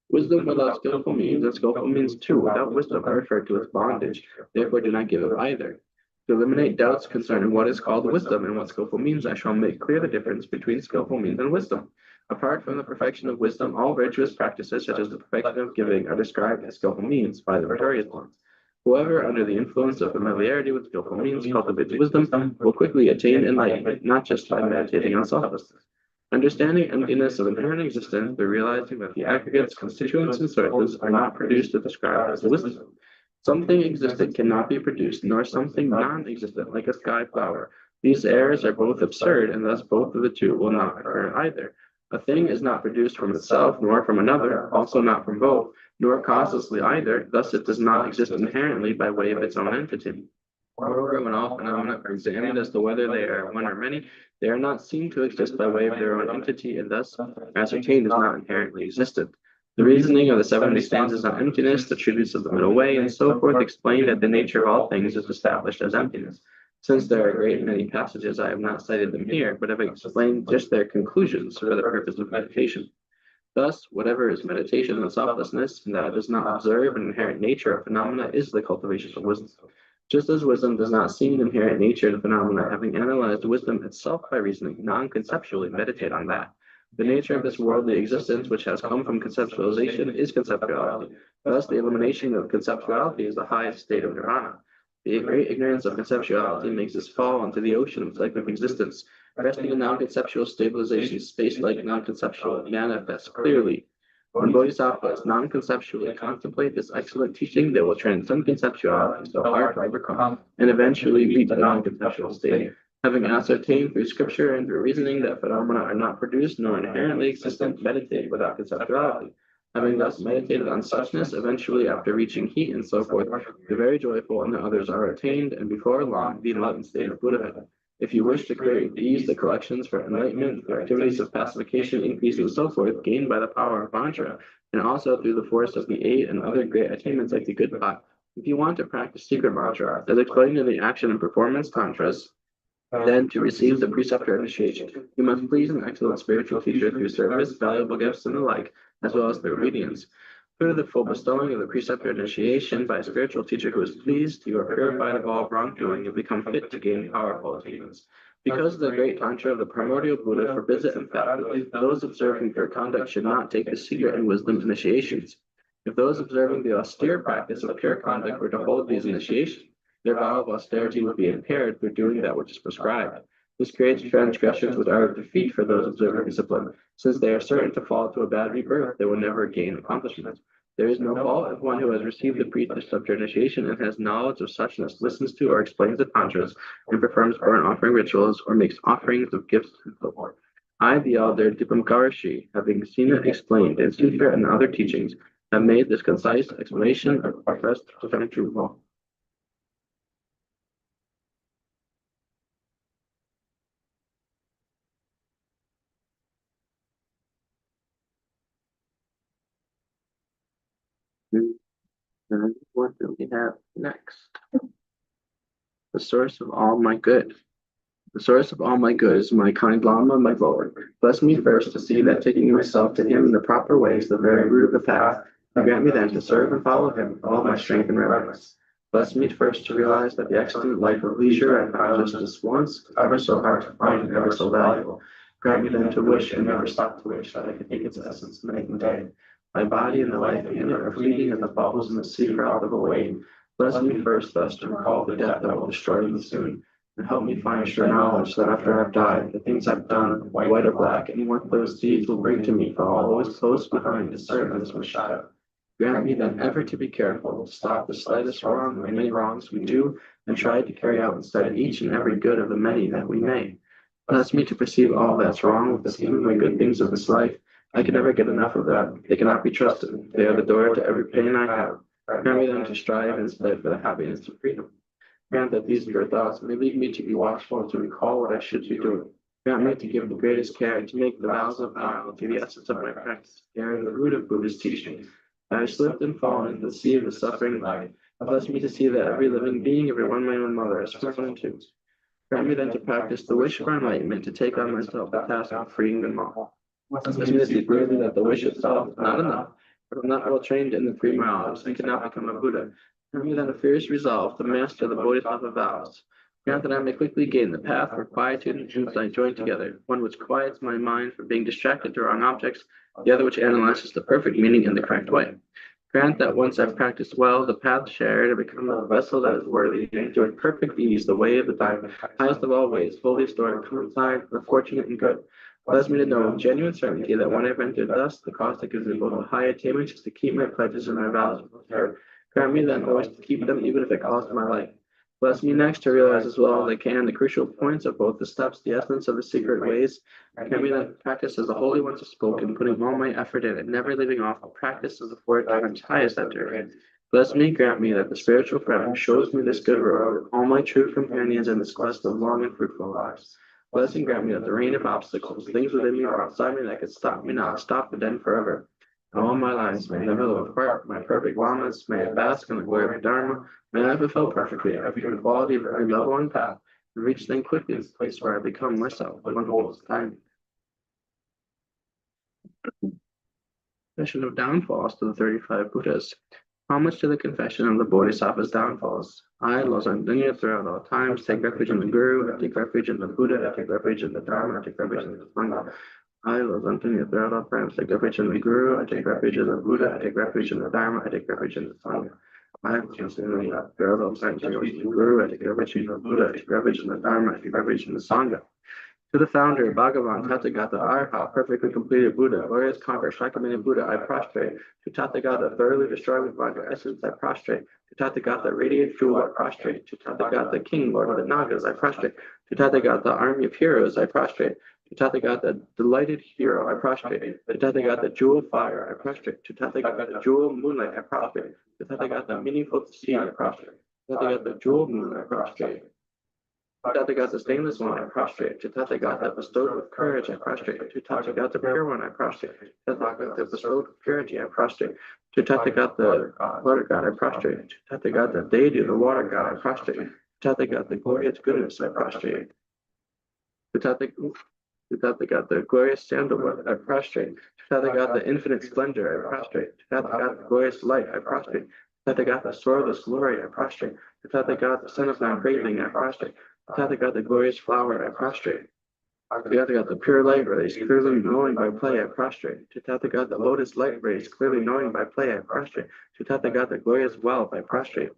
Wisdom without skillful means, and skillful means too without wisdom, are referred to as bondage. Therefore, do not give up either. To eliminate doubts concerning what is called wisdom and what skillful means, I shall make clear the difference between skillful means and wisdom. Apart from the perfection of wisdom, all virtuous practices, such as the perfection of giving, are described as skillful means by the victorious ones. Whoever, under the influence of familiarity with skillful means, cultivates wisdom, will quickly attain enlightenment, not just by meditating on selflessness. Understanding emptiness of inherent existence by realizing that the aggregates, constituents, and sources are not produced or described as wisdom. Something existent cannot be produced, nor something non-existent like a sky flower. These errors are both absurd, and thus both of the two will not occur either. A thing is not produced from itself, nor from another, also not from both, nor causelessly either, thus it does not exist inherently by way of its own entity. Moreover, when all phenomena are examined as to whether they are one or many, they are not seen to exist by way of their own entity, and thus ascertained is not inherently existent. The reasoning of the 70 stanzas on emptiness, the treatise of the middle way, and so forth explain that the nature of all things is established as emptiness. Since there are a great many passages, I have not cited them here, but have explained just their conclusions for the purpose of meditation. Thus, whatever is meditation on selflessness, and that it does not observe an inherent nature of phenomena, is the cultivation of wisdom. Just as wisdom does not see an inherent nature of phenomena, having analyzed wisdom itself by reasoning, non-conceptually meditate on that. The nature of this worldly existence, which has come from conceptualization, is conceptuality. Thus, the elimination of conceptuality is the highest state of nirvana. The great ignorance of conceptuality makes us fall into the ocean of cyclic existence. Resting in non-conceptual stabilization, space-like non-conceptual manifests clearly. When bodhisattvas non-conceptually contemplate this excellent teaching, they will transcend conceptuality so hard to overcome, and eventually reach the non-conceptual state. Having ascertained through scripture and through reasoning that phenomena are not produced nor inherently existent, meditate without conceptuality. Having thus meditated on suchness, eventually after reaching heat and so forth, the very joyful and the others are attained, and before long, the enlightened state of Buddhahood. If you wish to create these, the collections for enlightenment, the activities of pacification, increase, and so forth, gained by the power of mantra, and also through the force of the 8 and other great attainments like the good pot. If you want to practice secret mantra, as explained in the action and performance tantras, then to receive the preceptor initiation, you must please an excellent spiritual teacher through service, valuable gifts, and the like, as well as through obedience. Through the full bestowing of the preceptor initiation by a spiritual teacher who is pleased, you are purified of all wrongdoing and become fit to gain powerful attainments. Because the great tantra of the primordial Buddha forbids it emphatically, those observing pure conduct should not take the secret and wisdom initiations. If those observing the austere practice of pure conduct were to hold these initiations, their vow of austerity would be impaired through doing that which is prescribed. This creates transgressions which are a defeat for those observing discipline. Since they are certain to fall to a bad rebirth, they will never gain accomplishment. There is no fault if one who has received the preceptor initiation and has knowledge of suchness listens to or explains the tantras and performs burnt offering rituals or makes offerings of gifts and so forth. I, the elder Dipamkarashi, having seen it explained in Sutra and other teachings, have made this concise explanation of our first definitive law. And what do we have next? The source of all my good. The source of all my good is my Kanglama, my Lord. Bless me first to see that taking myself to him in the proper way is the very root of the path, and grant me then to serve and follow him with all my strength and reverence. Bless me first to realize that the excellent life of leisure and just once ever so hard to find and ever so valuable. Grant me then to wish and never stop to wish that I could take its essence night and day. My body and the life in it are fleeting as the bubbles in the sea froth of a wave. Bless me first thus to recall the death that will destroy me soon, and help me find sure knowledge that after I've died, the things I've done, white or black, and what those deeds will bring to me, fall always close behind to serve as my shadow. Grant me then ever to be careful, to stop the slightest wrong of many wrongs we do, and try to carry out instead each and every good of the many that we may. Bless me to perceive all that's wrong with the seemingly good things of this life. I can never get enough of that. They cannot be trusted. They are the door to every pain I have. Grant me then to strive instead for the happiness and freedom. Grant that these pure thoughts may lead me to be watchful and to recall what I should be doing. Grant me to give the greatest care to make the vows of vow to the essence of my practice, carrying the root of Buddhist teaching. I have slipped and fallen into the sea of the suffering life. Bless me to see that every living being, every one my own mother, is fallen into. Grant me then to practice the wish for enlightenment, to take on myself the task of freeing them all. Bless me to see clearly that the wish itself is not enough, but I'm not well trained in the three miles and cannot become a Buddha. Grant me then a fierce resolve to master the Bodhisattva vows. Grant that I may quickly gain the path where quietude and insight join together, one which quiets my mind from being distracted to wrong objects, the other which analyzes the perfect meaning in the correct way. Grant that once I've practiced well, the path shared and become a vessel that is worthy, and enjoy perfect ease the way of the highest of all ways, fully stored, coincide for the fortunate and good. Bless me to know with genuine certainty that when I've entered thus, the cost that gives me both a high attainment is to keep my pledges and my vows prepared. Grant me then always to keep them even if it costs my life. Bless me next to realize as well as I can the crucial points of both the steps, the essence of the secret ways. Grant me then practice as the holy ones have spoken, putting all my effort in it, never leaving off a practice of the 4 times highest enter. Bless me, grant me that the spiritual friend who shows me this good road, all my true companions in this quest of long and fruitful lives. Bless and grant me that the rain of obstacles, things within me or outside me that could stop me now, stop but then forever. And all my lives may never live apart, my perfect lamas, may I bask in the glory of Dharma, may I fulfill perfectly every quality of every level and path, and reach then quickly the place where I become myself, one whole time. Confession of downfalls to the 35 Buddhas. Homage to the confession of the Bodhisattva's downfalls. I, Lozandunya, throughout all times, take refuge in the Guru, I take refuge in the Buddha, I take refuge in the Dharma, I take refuge in the Sangha. I, Lozandunya, throughout all times, take refuge in the Guru, I take refuge in the Buddha, I take refuge in the Dharma, I take refuge in the Sangha. I, Lozandunya, throughout all times, take refuge in the Guru, I take refuge in the Buddha, I take refuge in the Dharma, I take refuge in the Sangha. To the founder, Bhagavan, Tathagata, Arha, perfectly completed Buddha, glorious conqueror, Shakyamuni Buddha, I prostrate. To Tathagata, thoroughly destroyed with Raga essence, I prostrate. To Tathagata, radiant jewel, I prostrate. To Tathagata, king, lord of the Nagas, I prostrate. To Tathagata, army of heroes, I prostrate. To Tathagata, delighted hero, I prostrate. To Tathagata, jewel fire, I prostrate. To Tathagata, jewel moonlight, I prostrate. To Tathagata, meaningful to see, I prostrate. To Tathagata, jewel moon, I prostrate. To Tathagata, stainless one, I prostrate. To Tathagata, bestowed with courage, I prostrate. To Tathagata, pure one, I prostrate. To Tathagata, bestowed with purity, I prostrate. To Tathagata, water god, I prostrate. To Tathagata, deity, the water god, I prostrate. To Tathagata, glorious goodness, I prostrate. To Tathagata, glorious sandalwood, I prostrate. To Tathagata, infinite splendor, I prostrate. To Tathagata, glorious light, I prostrate. To Tathagata, soarless glory, I prostrate. To Tathagata, son of non-craving, I prostrate. Tathagata, glorious flower, I prostrate. To Tathagata, pure light rays, clearly knowing by play, I prostrate. To Tathagata, lotus light rays, clearly knowing by play, I prostrate. To Tathagata, glorious wealth, I prostrate.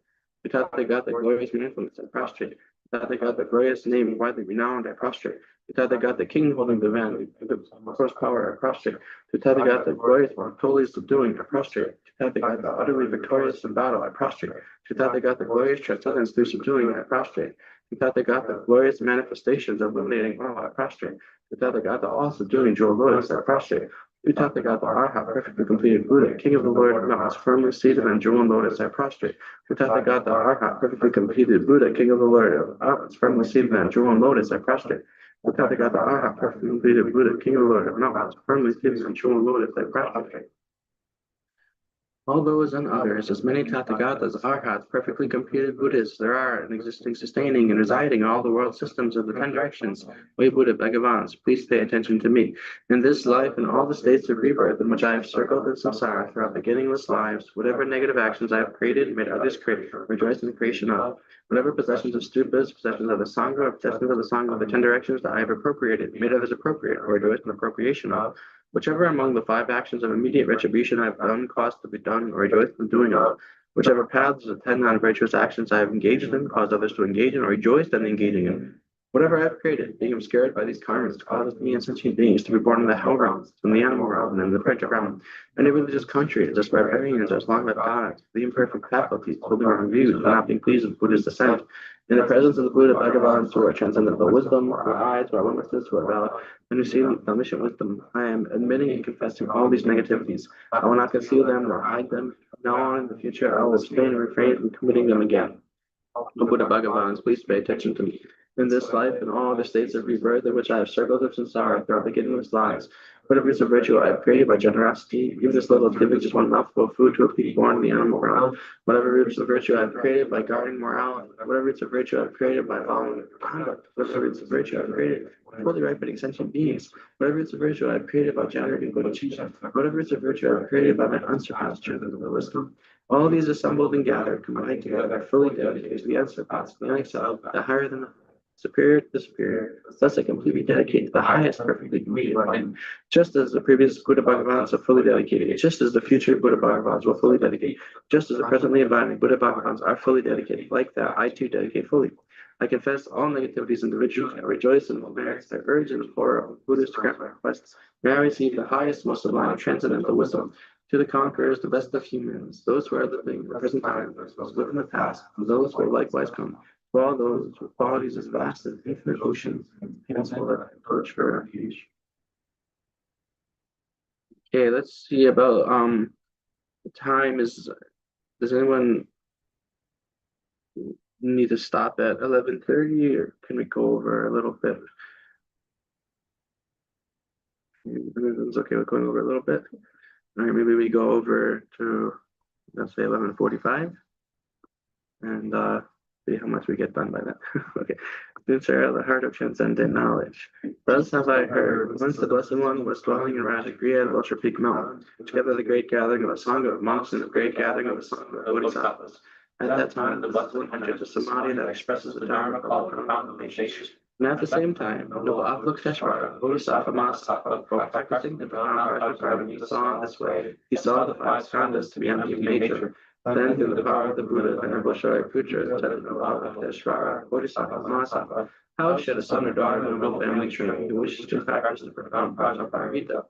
To Tathagata, glorious influence, I prostrate. To Tathagata, glorious name, widely renowned, I prostrate. To Tathagata, king holding the van, the first power, I prostrate. To Tathagata, glorious one, totally subduing, I prostrate. To Tathagata, utterly victorious in battle, I prostrate. To Tathagata, glorious transcendence through subduing, I prostrate. To Tathagata, glorious manifestations of illuminating all, I prostrate. To Tathagata, all subduing jewel lotus, I prostrate. You Tathagata Arhat, perfectly completed Buddha, King of the Lord, mountains firmly seated on jewel and lotus, I prostrate. You Tathagata Arhat, perfectly completed Buddha, King of the Lord, mountains firmly seated on jewel and lotus, I prostrate. You Tathagata Arhat, perfectly completed Buddha, King of the Lord, mountains firmly seated on jewel and lotus, I prostrate. All those and others, as many Tathagatas, Arhats, perfectly completed Buddhists there are, and existing, sustaining, and residing in all the world systems of the 10 directions. O Buddha Bhagavans, please pay attention to me. In this life and all the states of rebirth in which I have circled in samsara throughout beginningless lives, whatever negative actions I have created, made others create, rejoice in the creation of. Whatever possessions of stupas, possessions of the Sangha, or possessions of the Sangha of the 10 directions that I have appropriated, made others appropriate, or rejoice in appropriation of. Whichever among the 5 actions of immediate retribution I have done, caused to be done, or rejoice in doing of, whichever paths of 10 non-virtuous actions I have engaged in, caused others to engage in, or rejoiced in engaging in, whatever I have created, being obscured by these karmas, causes me and sentient beings to be born in the hell realms, in the animal realm, and in the primitive realm, any religious country, just barbarians, as long as gods, the imperfect faculties, holding wrong views, and not being pleased with Buddha's descent. In the presence of the Buddha Bhagavans, who are transcendental wisdom, who are eyes, who are limitless, who are valid, and who see the omniscient wisdom, I am admitting and confessing all these negativities. I will not conceal them nor hide them. From now on in the future, I will abstain and refrain from committing them again. O Buddha Bhagavans, please pay attention to me. In this life and all other states of rebirth in which I have circled of samsara throughout beginningless lives, whatever is of virtue I have created by generosity, give this little giving just one mouthful of food to a people born in the animal realm. Whatever roots of virtue I have created by guarding morality, whatever roots of virtue I have created by following conduct, whatever roots of virtue I have created by fully ripening sentient beings, whatever roots of virtue I have created by generating good teaching, whatever roots of virtue I have created by my unsurpassed truth and wisdom. All these assembled and gathered, combined together, fully dedicated to the unsurpassed, the unexcelled, the higher than the superior to the superior, thus I completely dedicate to the highest perfectly completed enlightenment, just as the previous Buddha Bhagavans are fully dedicated, just as the future Buddha Bhagavans will fully dedicate, just as the presently abiding Buddha Bhagavans are fully dedicated, like that I too dedicate fully. I confess all negativities individually, I rejoice in the merits, I urge and implore all Buddhas to grant my requests. May I receive the highest, most sublime, transcendental wisdom. To the conquerors, the best of humans, those who are living in the present time, those who live in the past, and those who will likewise come. For all those with qualities as vast as infinite oceans, peaceful that approach for refuge. Okay, let's see about the time is. Does anyone need to stop at 11:30, or can we go over a little bit? Everyone's okay with going over a little bit. All right, maybe we go over to, let's say, 11:45, and see how much we get done by then. Okay. Sincere, the heart of transcendent knowledge. Thus have I heard, once the Blessed One was dwelling in Rajagriha at Vulture Peak Mountain, together the great gathering of a Sangha of monks and the great gathering of a Sangha of Bodhisattvas. At that time, the Blessed One entered the Samadhi that expresses the Dharma called from mountain nations. And at the same time, noble Avalokiteshvara, Bodhisattva Mahasattva, both practicing the profound Rajagriha, saw in this way. He saw the 5 skandhas to be empty of nature. Then, through the power of the Buddha, Venerable Shariputra, said noble Avalokiteshvara, Bodhisattva Mahasattva, how should a son or daughter of a noble family train who wishes to practice the profound Prajnaparamita?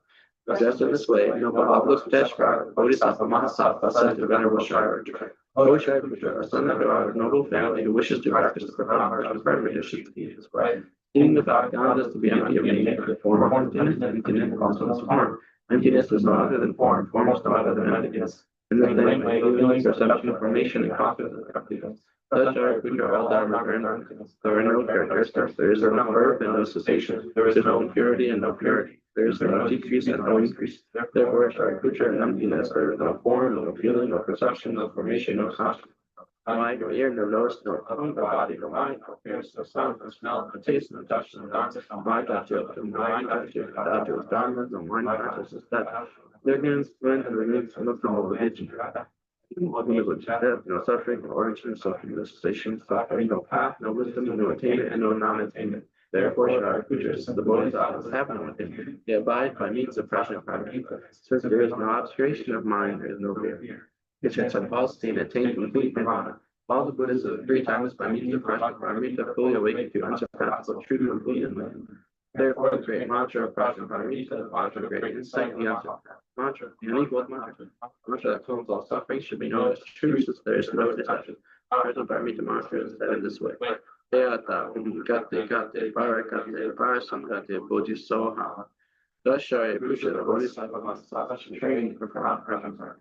Just in this way, noble Avalokiteshvara, Bodhisattva Mahasattva, said to Venerable Shariputra, O Shariputra, a son or daughter of a noble family who wishes to practice the profound Prajnaparamita should proceed this way. Seeing the 5 skandhas to be empty of nature, the form of emptiness, emptiness also is form. Emptiness is no other than form is no other than emptiness. In the same way, feelings, perception, formation, and confidence are emptiness. Such are which are all dharma are emptiness. There are no characteristics, there is no birth and no cessation, there is no impurity and no purity, there is no decrease and no increase. Therefore, Shariputra and emptiness, there is no form, no feeling, no perception, no formation, no consciousness. No eye, no ear, no nose, no tongue, no body, no mind, no appearance, no sound, no smell, no taste, no touch, no dance, no mind, no mind, no dharma, no mind, consciousness, that ignorance, wind, and removes from the religion. No suffering, no origin, no suffering, no cessation, suffering, no path, no wisdom, no attainment, and no non-attainment. Therefore, Shariputra, the Bodhisattvas have no attainment. They abide by means of Prajnaparamita. Since there is no obscuration of mind, there is no fear. It should have all seen attained complete nirvana. All the Buddhas of 3 times by means of Prajnaparamita fully awakened to unsurpassable true complete enlightenment. Therefore, the great mantra of Prajnaparamita, the mantra of great insight, the mantra, the unequaled mantra, mantra that calms all suffering should be known as true, since there is no deception. Prajnaparamita mantra is said in this way. Deata, Gate, Gate, Parakate, Parasamgate, Bodhisoha. Dashai Pusha, the Bodhisattva, training for Parabrahma.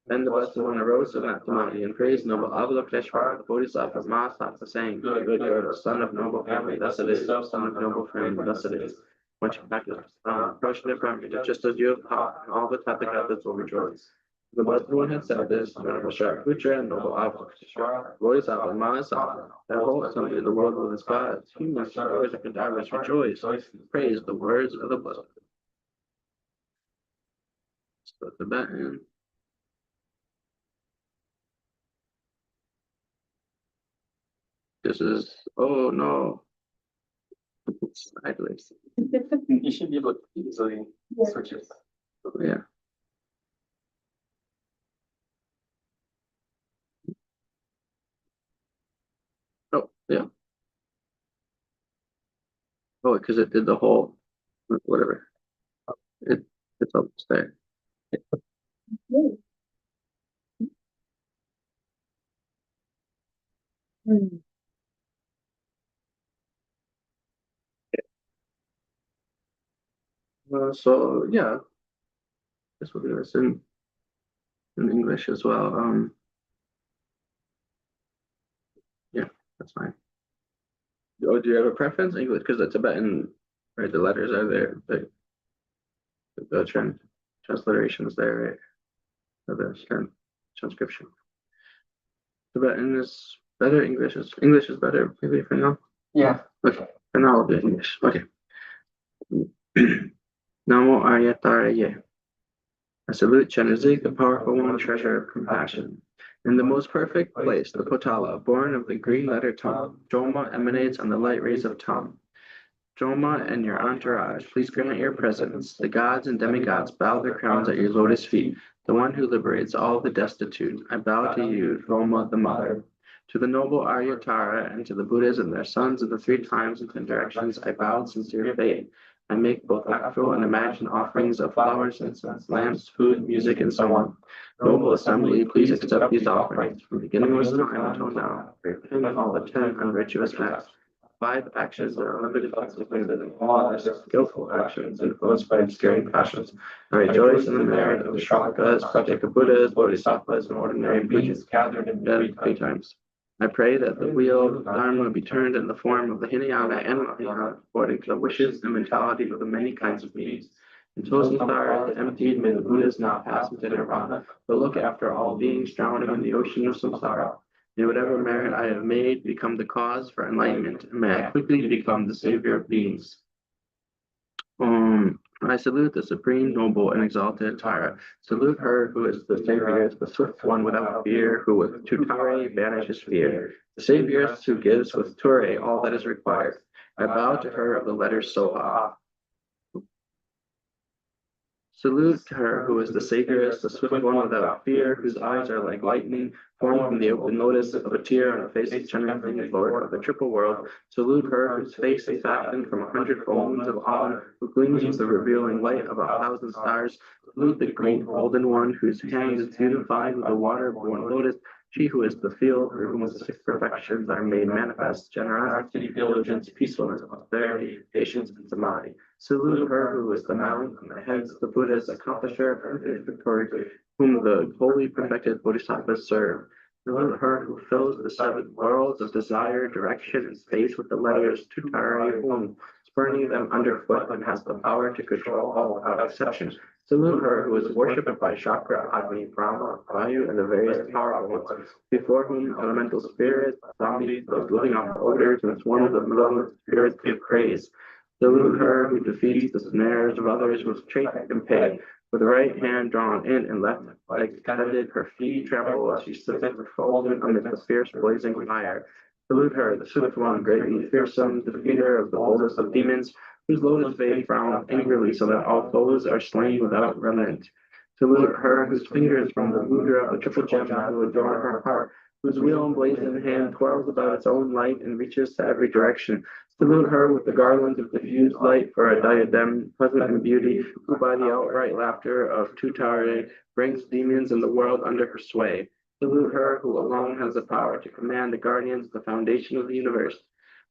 Then the Blessed One arose to Natamani and praised noble Avalokiteshvara, the Bodhisattva, Mahasatva, saying, Good Guru, son of noble family, thus it is, son of noble family, thus it is. When she back approached the Brahmana, just as you have taught, and all the Tathagatas will rejoice. The Blessed One had said this, Venerable Shariputra and noble Avalokiteshvara, Bodhisattva, Mahasatva, that whole assembly of the world with its gods, humans, heroes, and Gandharvas rejoice, praise the words of the Blessed. So Tibetan. This is, oh no, it's sideways. You should be able to easily switch it. Yeah. Oh, yeah. Oh, because it did the whole, whatever. It's almost there. So yeah, this will do this in English as well. Yeah, that's fine. Oh, do you have a preference? English, because the Tibetan, right? The letters are there. The transliteration is there, right? Of the transcription. Tibetan is better. English is better. Maybe for now. Yeah. Okay. For now, I'll do English. Okay. Namo Aryataraye. I salute Chen, the powerful one, treasure of compassion. In the most perfect place, the Potala, born of the green letter Tom, Joma emanates on the light rays of Tom. Joma and your entourage, please grant your presence. The gods and demigods bow their crowns at your lotus feet, the one who liberates all the destitute. I bow to you, Joma the mother. To the noble Aryatara and to the Buddhas and their sons of the three times and 10 directions, I bow in sincere faith. I make both actual and imagined offerings of flowers, incense, lamps, food, music, and so on. Noble assembly, please accept these offerings. From beginning of time until now, repent all the 10 unvirtuous acts. 5 actions that are limited consequences, and all are skillful actions influenced by obscuring passions. I rejoice in the merit of the Shravikas, Pratyeka Buddhas, Bodhisattvas, and ordinary beings gathered in the 3 times. I pray that the wheel of Dharma be turned in the form of the Hinayana and Mahayana according to the wishes and mentality of the many kinds of beings. Until samsara is emptied, may the Buddhas not pass into nirvana, but look after all beings drowning in the ocean of samsara. May whatever merit I have made become the cause for enlightenment, and may I quickly become the savior of beings. I salute the supreme, noble, and exalted Tara. Salute her who is the savior, the swift one without fear, who with Tutare banishes fear. The savior who gives with Ture all that is required. I bow to her of the letter Soha. Salute her who is the Savioress, the swift one without fear, whose eyes are like lightning, formed from the open lotus of a tear on the face of Chen, Lord of the triple world. Salute her whose face is fashioned from 100 moons of autumn, who gleams with the revealing light of 1,000 stars. Salute the great golden one, whose hand is beautified with the water-born lotus. She who is the field, through whom the 6 perfections are made manifest: generosity, diligence, peacefulness, austerity, patience, and samadhi. Salute her who is the mount on the heads of the Buddhas, accomplisher, and victory, whom the holy perfected Bodhisattvas serve. Salute her who fills the 7 worlds of desire, direction, and space with the letters Tutare Hum, spurning them underfoot, and has the power to control all without exception. Salute her who is worshipped by Chakra, Agni, Brahma, Vayu, and the various powerful ones, before whom elemental spirits, zombies, those living on odors, and swarms of malevolent spirits give praise. Salute her who defeats the snares of others with straight and pay, with the right hand drawn in and left leg extended, her feet tremble as she sits folded amidst the fierce blazing fire. Salute her, the swift one, greatly fearsome, defeater of the boldest of demons, whose lotus face frowns angrily so that all foes are slain without remnant. Salute her whose fingers from the mudra of the triple gem now adorn her heart, whose wheel emblazoned hand twirls about its own light and reaches to every direction. Salute her with the garlands of diffused light for a diadem, pleasant in beauty, who by the outright laughter of Tutare brings demons in the world under her sway. Salute her who alone has the power to command the guardians of the foundation of the universe.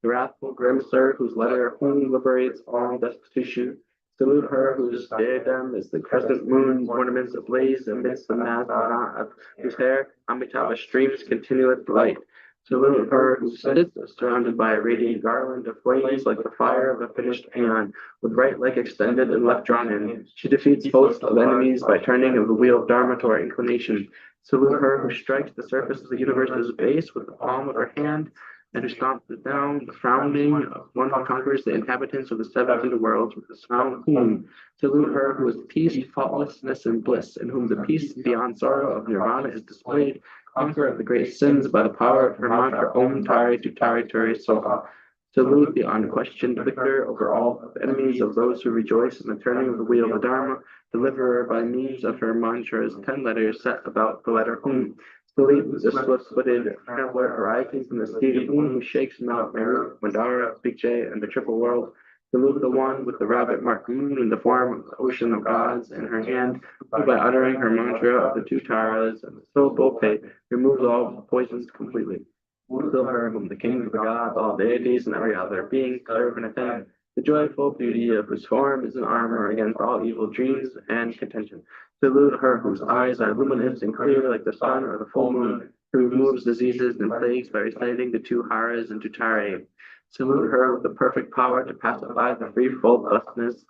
The wrathful Grimser, whose letter Hum liberates all destitution. Salute her whose diadem is the crescent moon, ornaments ablaze amidst the mass of whose hair Amitabha streams continuous light. Salute her who sits surrounded by a radiant garland of flames like the fire of a finished paean, with right leg extended and left drawn in. She defeats hosts of enemies by turning of the wheel of Dharma to our inclination. Salute her who strikes the surface of the universe's base with the palm of her hand, and who stomps down the frowning of one who conquers the inhabitants of the seven underworlds with the sound whom. Salute her who is peace, faultlessness, and bliss, in whom the peace beyond sorrow of nirvana is displayed, conqueror of the great sins by the power of her mantra Om Tari Tutari Turi Soha. Salute the unquestioned victor over all the enemies of those who rejoice in the turning of the wheel of the Dharma, deliverer by means of her mantra's 10 letters set about the letter Hum. Salute the swift-footed traveler arising from the steed of Hum who shakes Mount Meru, Mandara, Big and the triple world. Salute the one with the rabbit-marked moon in the form of the ocean of gods in her hand, who by uttering her mantra of the two taras and the syllable Pe removes all poisons completely. Fill her whom the kings of the gods, all deities, and every other being serve and attend. The joyful beauty of whose form is an armor against all evil dreams and contention. Salute her whose eyes are luminous and clear like the sun or the full moon, who removes diseases and plagues by reciting the two haras and tutare. Salute her with the perfect power to pacify the threefold thusness,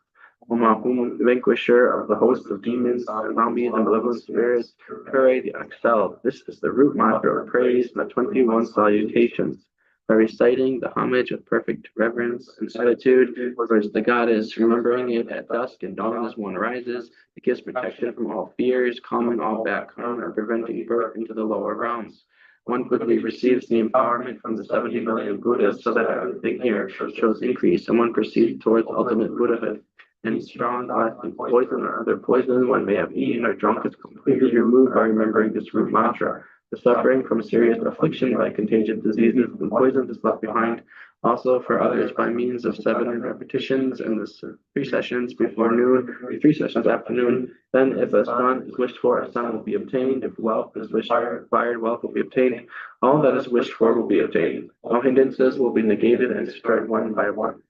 whom the vanquisher of the hosts of demons, zombies, and malevolent spirits, Kure the Excelled. This is the root mantra of praise and the 21 salutations. By reciting the homage with perfect reverence and gratitude towards the goddess, remembering it at dusk and dawn as one rises, it gives protection from all fears, calming all bad karma, and preventing birth into the lower realms. One quickly receives the empowerment from the 70 million Buddhas so that everything here shows increase, and one proceeds towards ultimate Buddhahood. Any strong, lasting poison or other poison one may have eaten or drunk is completely removed by remembering this root mantra. The suffering from serious affliction by contagious diseases and poisons is left behind. Also for others by means of 7 repetitions and the 3 sessions before noon, 3 sessions after noon. Then if a son is wished for, a son will be obtained. If wealth is wished for, acquired wealth will be obtained. All that is wished for will be obtained. All hindrances will be negated and destroyed one by one.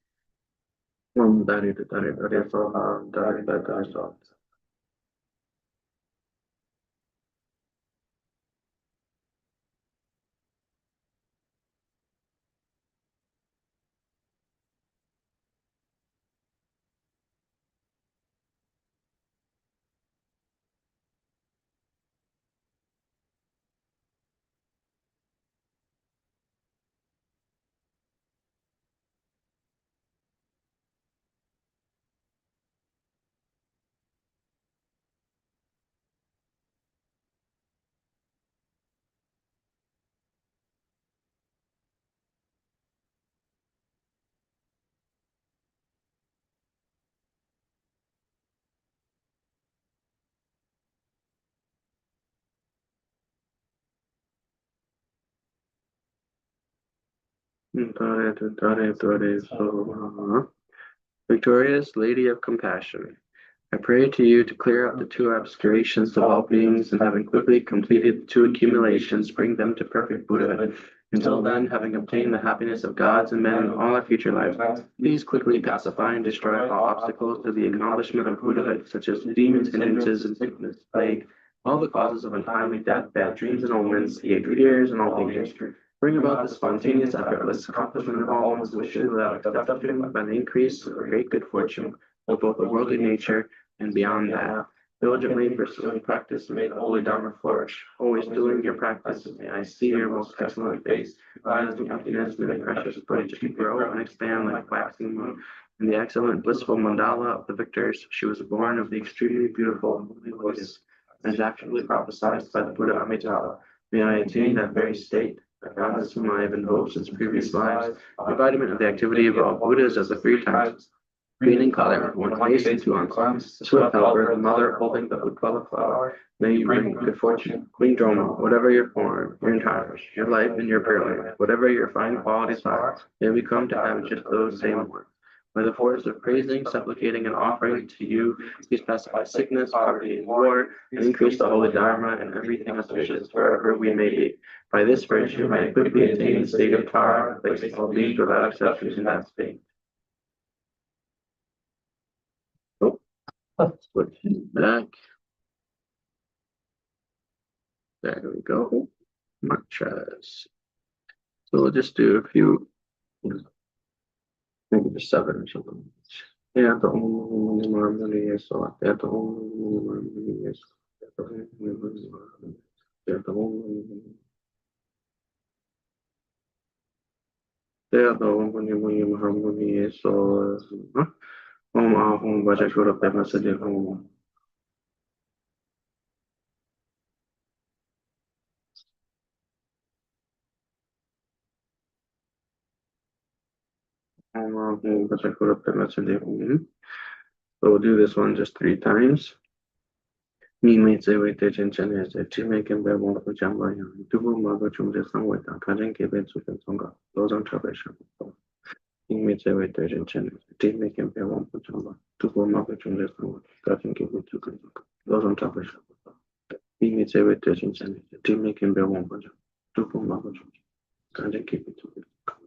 Dari soha, dari soha. Dari soha. Victorious Lady of Compassion, I pray to you to clear up the 2 obscurations of all beings, and having quickly completed the 2 accumulations, bring them to perfect Buddhahood. Until then, having obtained the happiness of gods and men in all our future lives, please quickly pacify and destroy all obstacles to the accomplishment of Buddhahood, such as demons, hindrances, and sickness, plague, all the causes of untimely death, bad dreams and omens, the 8 fears, and all dangers. Bring about the spontaneous, effortless accomplishment of all one's wishes without exception by the increase of great good fortune of both the worldly nature and beyond that. Diligently pursuing practice, may the holy Dharma flourish. Always doing your practice, may I see your most excellent face. Rise to happiness, may the precious bridge grow and expand like waxing moon. In the excellent blissful mandala of the victors, she was born of the extremely beautiful holy lotus, as actually prophesied by the Buddha Amitabha. May I attain that very state. The goddess whom I have invoked since previous lives, the embodiment of the activity of all Buddhas as the 3 times. Green in color, 1 face and 2 arms. The swift helper, the mother holding the Utpala flower. May you bring good fortune. Queen Droma, whatever your form, your entire, your life and your brilliance, whatever your fine qualities are, may we come to have just those same words. By the force of praising, supplicating, and offering to you, please pacify sickness, poverty, and war, and increase the holy Dharma and everything auspicious wherever we may be. By this virtue, may I quickly attain the state of Tara, place all beings without exception in that state. Switch back. There we go. Mantras. So we'll just do a few, maybe just 7 or something. Yeah, the only harmony is so that the only harmony is the only the only harmony is so home budget should have been message home. Home budget should have been message home. So we'll do this one just 3 times. Mimete wete chenchane se chime kembe wong fu jamba yang dubu mago chumje sangwe ta kajen kebe tsuken songa lozang chabe shabu. Mimete wete chenchane se chime kembe wong fu jamba dubu mago chumje sangwe kajen kebe tsuken songa lozang chabe shabu. Mimete wete chenchane se chime kembe wong fu jamba dubu mago chumje kajen kebe tsuken songa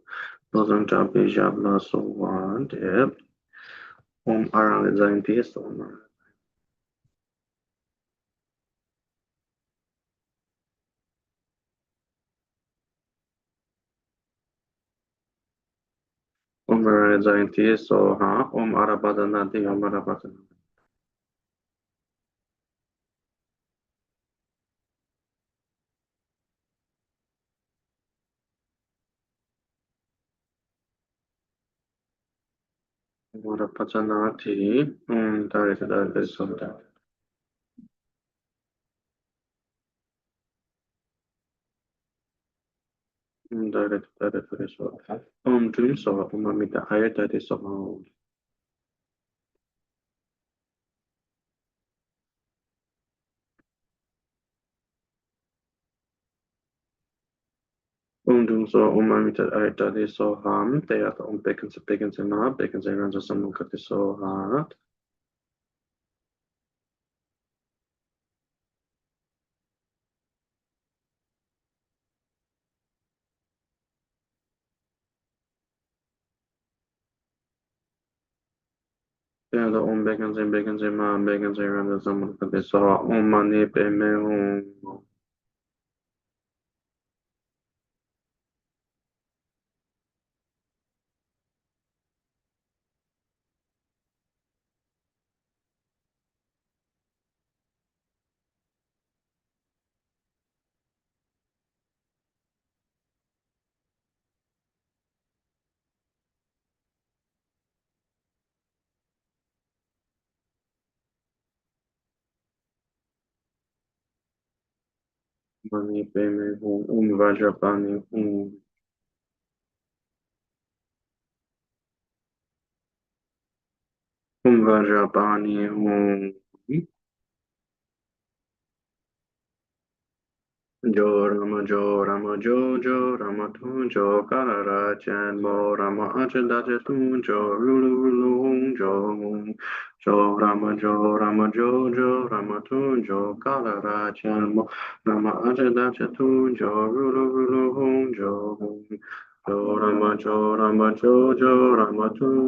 lozang chabe shabla so wan deb arang le zain ties so arang ties so arabadana di arabadana. Pacanati, dare sonda. Dare so. Dream so, mamita higher that is so. Dream so, mamita higher that is so harm. They are the bacons and not bacons and runs of someone cut is so hard. They are the bacons and ma bacons and runs of someone cut is so money pay me home. Money pay me home. Vajapani home. Vajapani home. Jo Rama Jo Rama Jo Karara Chan Mo Rama Achadaja Jo Rulu Rulu Jo Rama Jo Rama Jo Karara Chan Mo Rama Achadaja Jo Rulu Rulu Jo Rama Jo Rama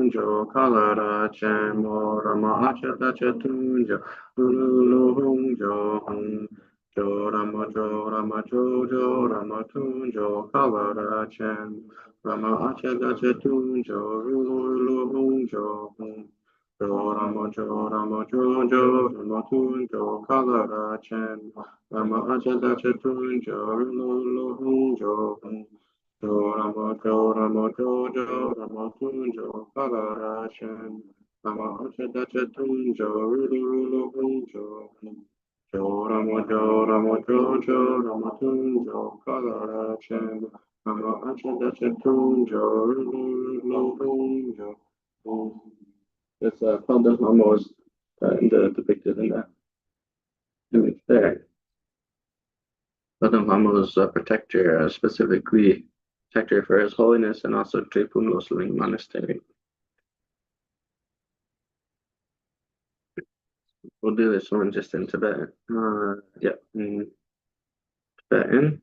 Jo Karara Chan Mo Rama Achadaja Jo Rulu Jo Rama Tunjo Kalara Chen Rama Achada Chetunjo Rulu Jo Rama Tunjo Kalara Chen Rama Achada Chetunjo Rulu Jo Rama Tunjo Kalara Chen Rama Achada Chetunjo Rulu Jo It's Father Mamos depicted in that image there. Father Mamos protector, specifically protector for His Holiness and also Tripun Muslim Monastery. We'll do this one just in Tibet. Yeah, in Tibetan.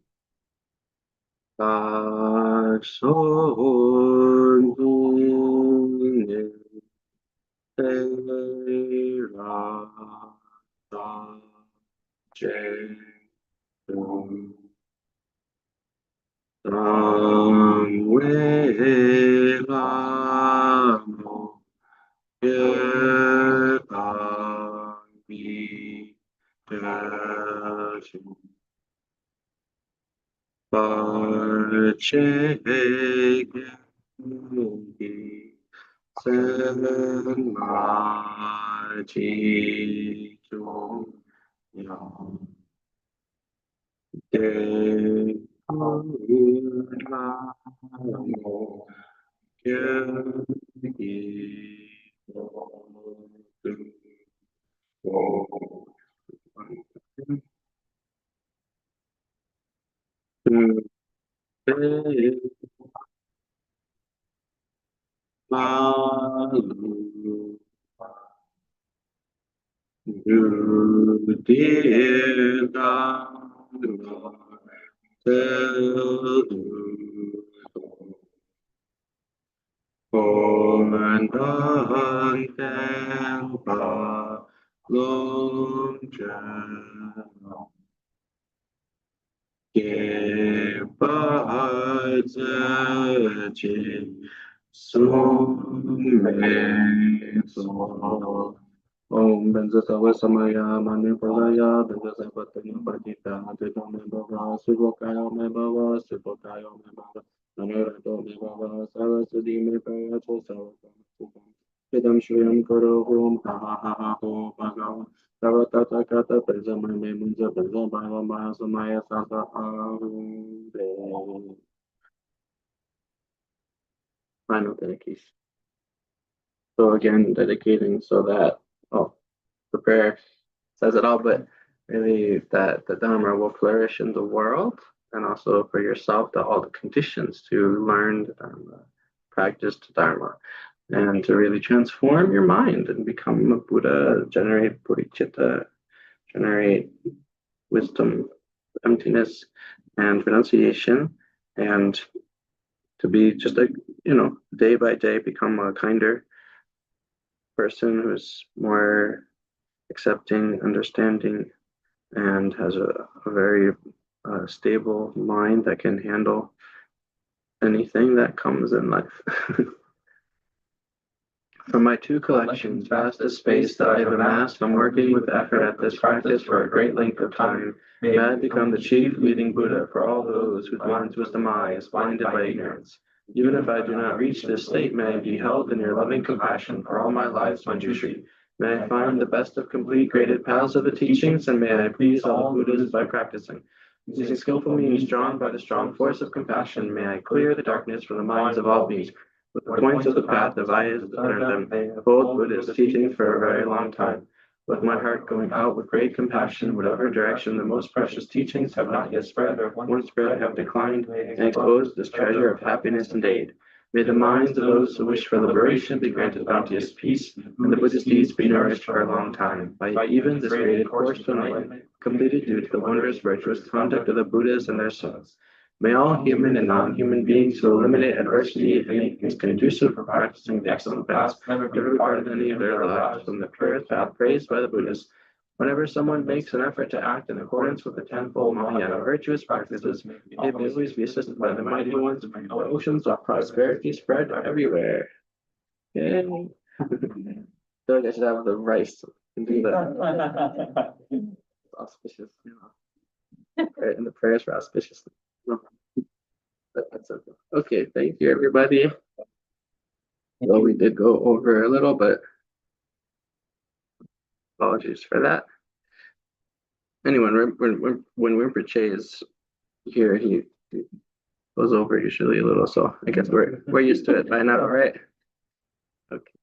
So Ra Sa Je Tam We La Mo Ye Ta Vi Ja Shu Pa Che Ge Sen Ma Chi Chu Yang De La Mo Ye Gi Om Benza Sava Samaya Manu Pradaya Benza Savatanya Pradita Adito Me Bava Suvokayo Me Bava Suvokayo Me Bava Nanurato Me Bava Sarasudi Me Parato Sarasam Vidam Shriyam Karo Om Ha Ha Ha Ha Ho Bhagavan Savatata Kata Prizama Me Munza Prizama Bhava Maha Samaya Sata Arum Final dedication. So again, dedicating so that, oh, the prayer says it all, but really that the Dharma will flourish in the world and also for yourself, that all the conditions to learn the Dharma, practice the Dharma, and to really transform your mind and become a Buddha, generate bodhicitta, generate wisdom, emptiness, and renunciation, and to be just a, day by day become a kinder person who's more accepting, understanding, and has a very stable mind that can handle anything that comes in life. From my two collections, vast as space that I have amassed, I'm working with effort at this practice for a great length of time. May I become the chief leading Buddha for all those whose mind's wisdom eye is blinded by ignorance. Even if I do not reach this state, may I be held in your loving compassion for all my lives, Manjushri. May I find the best of complete graded paths of the teachings, and may I please all Buddhas by practicing. Using skillful means drawn by the strong force of compassion, may I clear the darkness from the minds of all beings. With the points of the path devised to learn them, they hold Buddhist teachings for a very long time. With my heart going out with great compassion, whatever direction the most precious teachings have not yet spread, or once spread have declined, and exposed this treasure of happiness and aid. May the minds of those who wish for liberation be granted bounteous peace, and the Buddhist deeds be nourished for a long time, by even this graded course to enlightenment, completed due to the wondrous virtuous conduct of the Buddhas and their sons. May all human and non-human beings who eliminate adversity and make things conducive for practicing the excellent paths never be part of any of their lives from the purest path praised by the Buddhists. Whenever someone makes an effort to act in accordance with the tenfold Mahayana virtuous practices, may they always be assisted by the mighty ones and bring the oceans of prosperity spread everywhere. Yay! I feel like I should have the rice and do that. Auspicious, and the prayers for auspiciousness. That's okay. Okay, thank you, everybody. Well, we did go over a little, but apologies for that. Anyway, when Rinpoche is here, he goes over usually a little, so I guess we're used to it by now, right? Okay.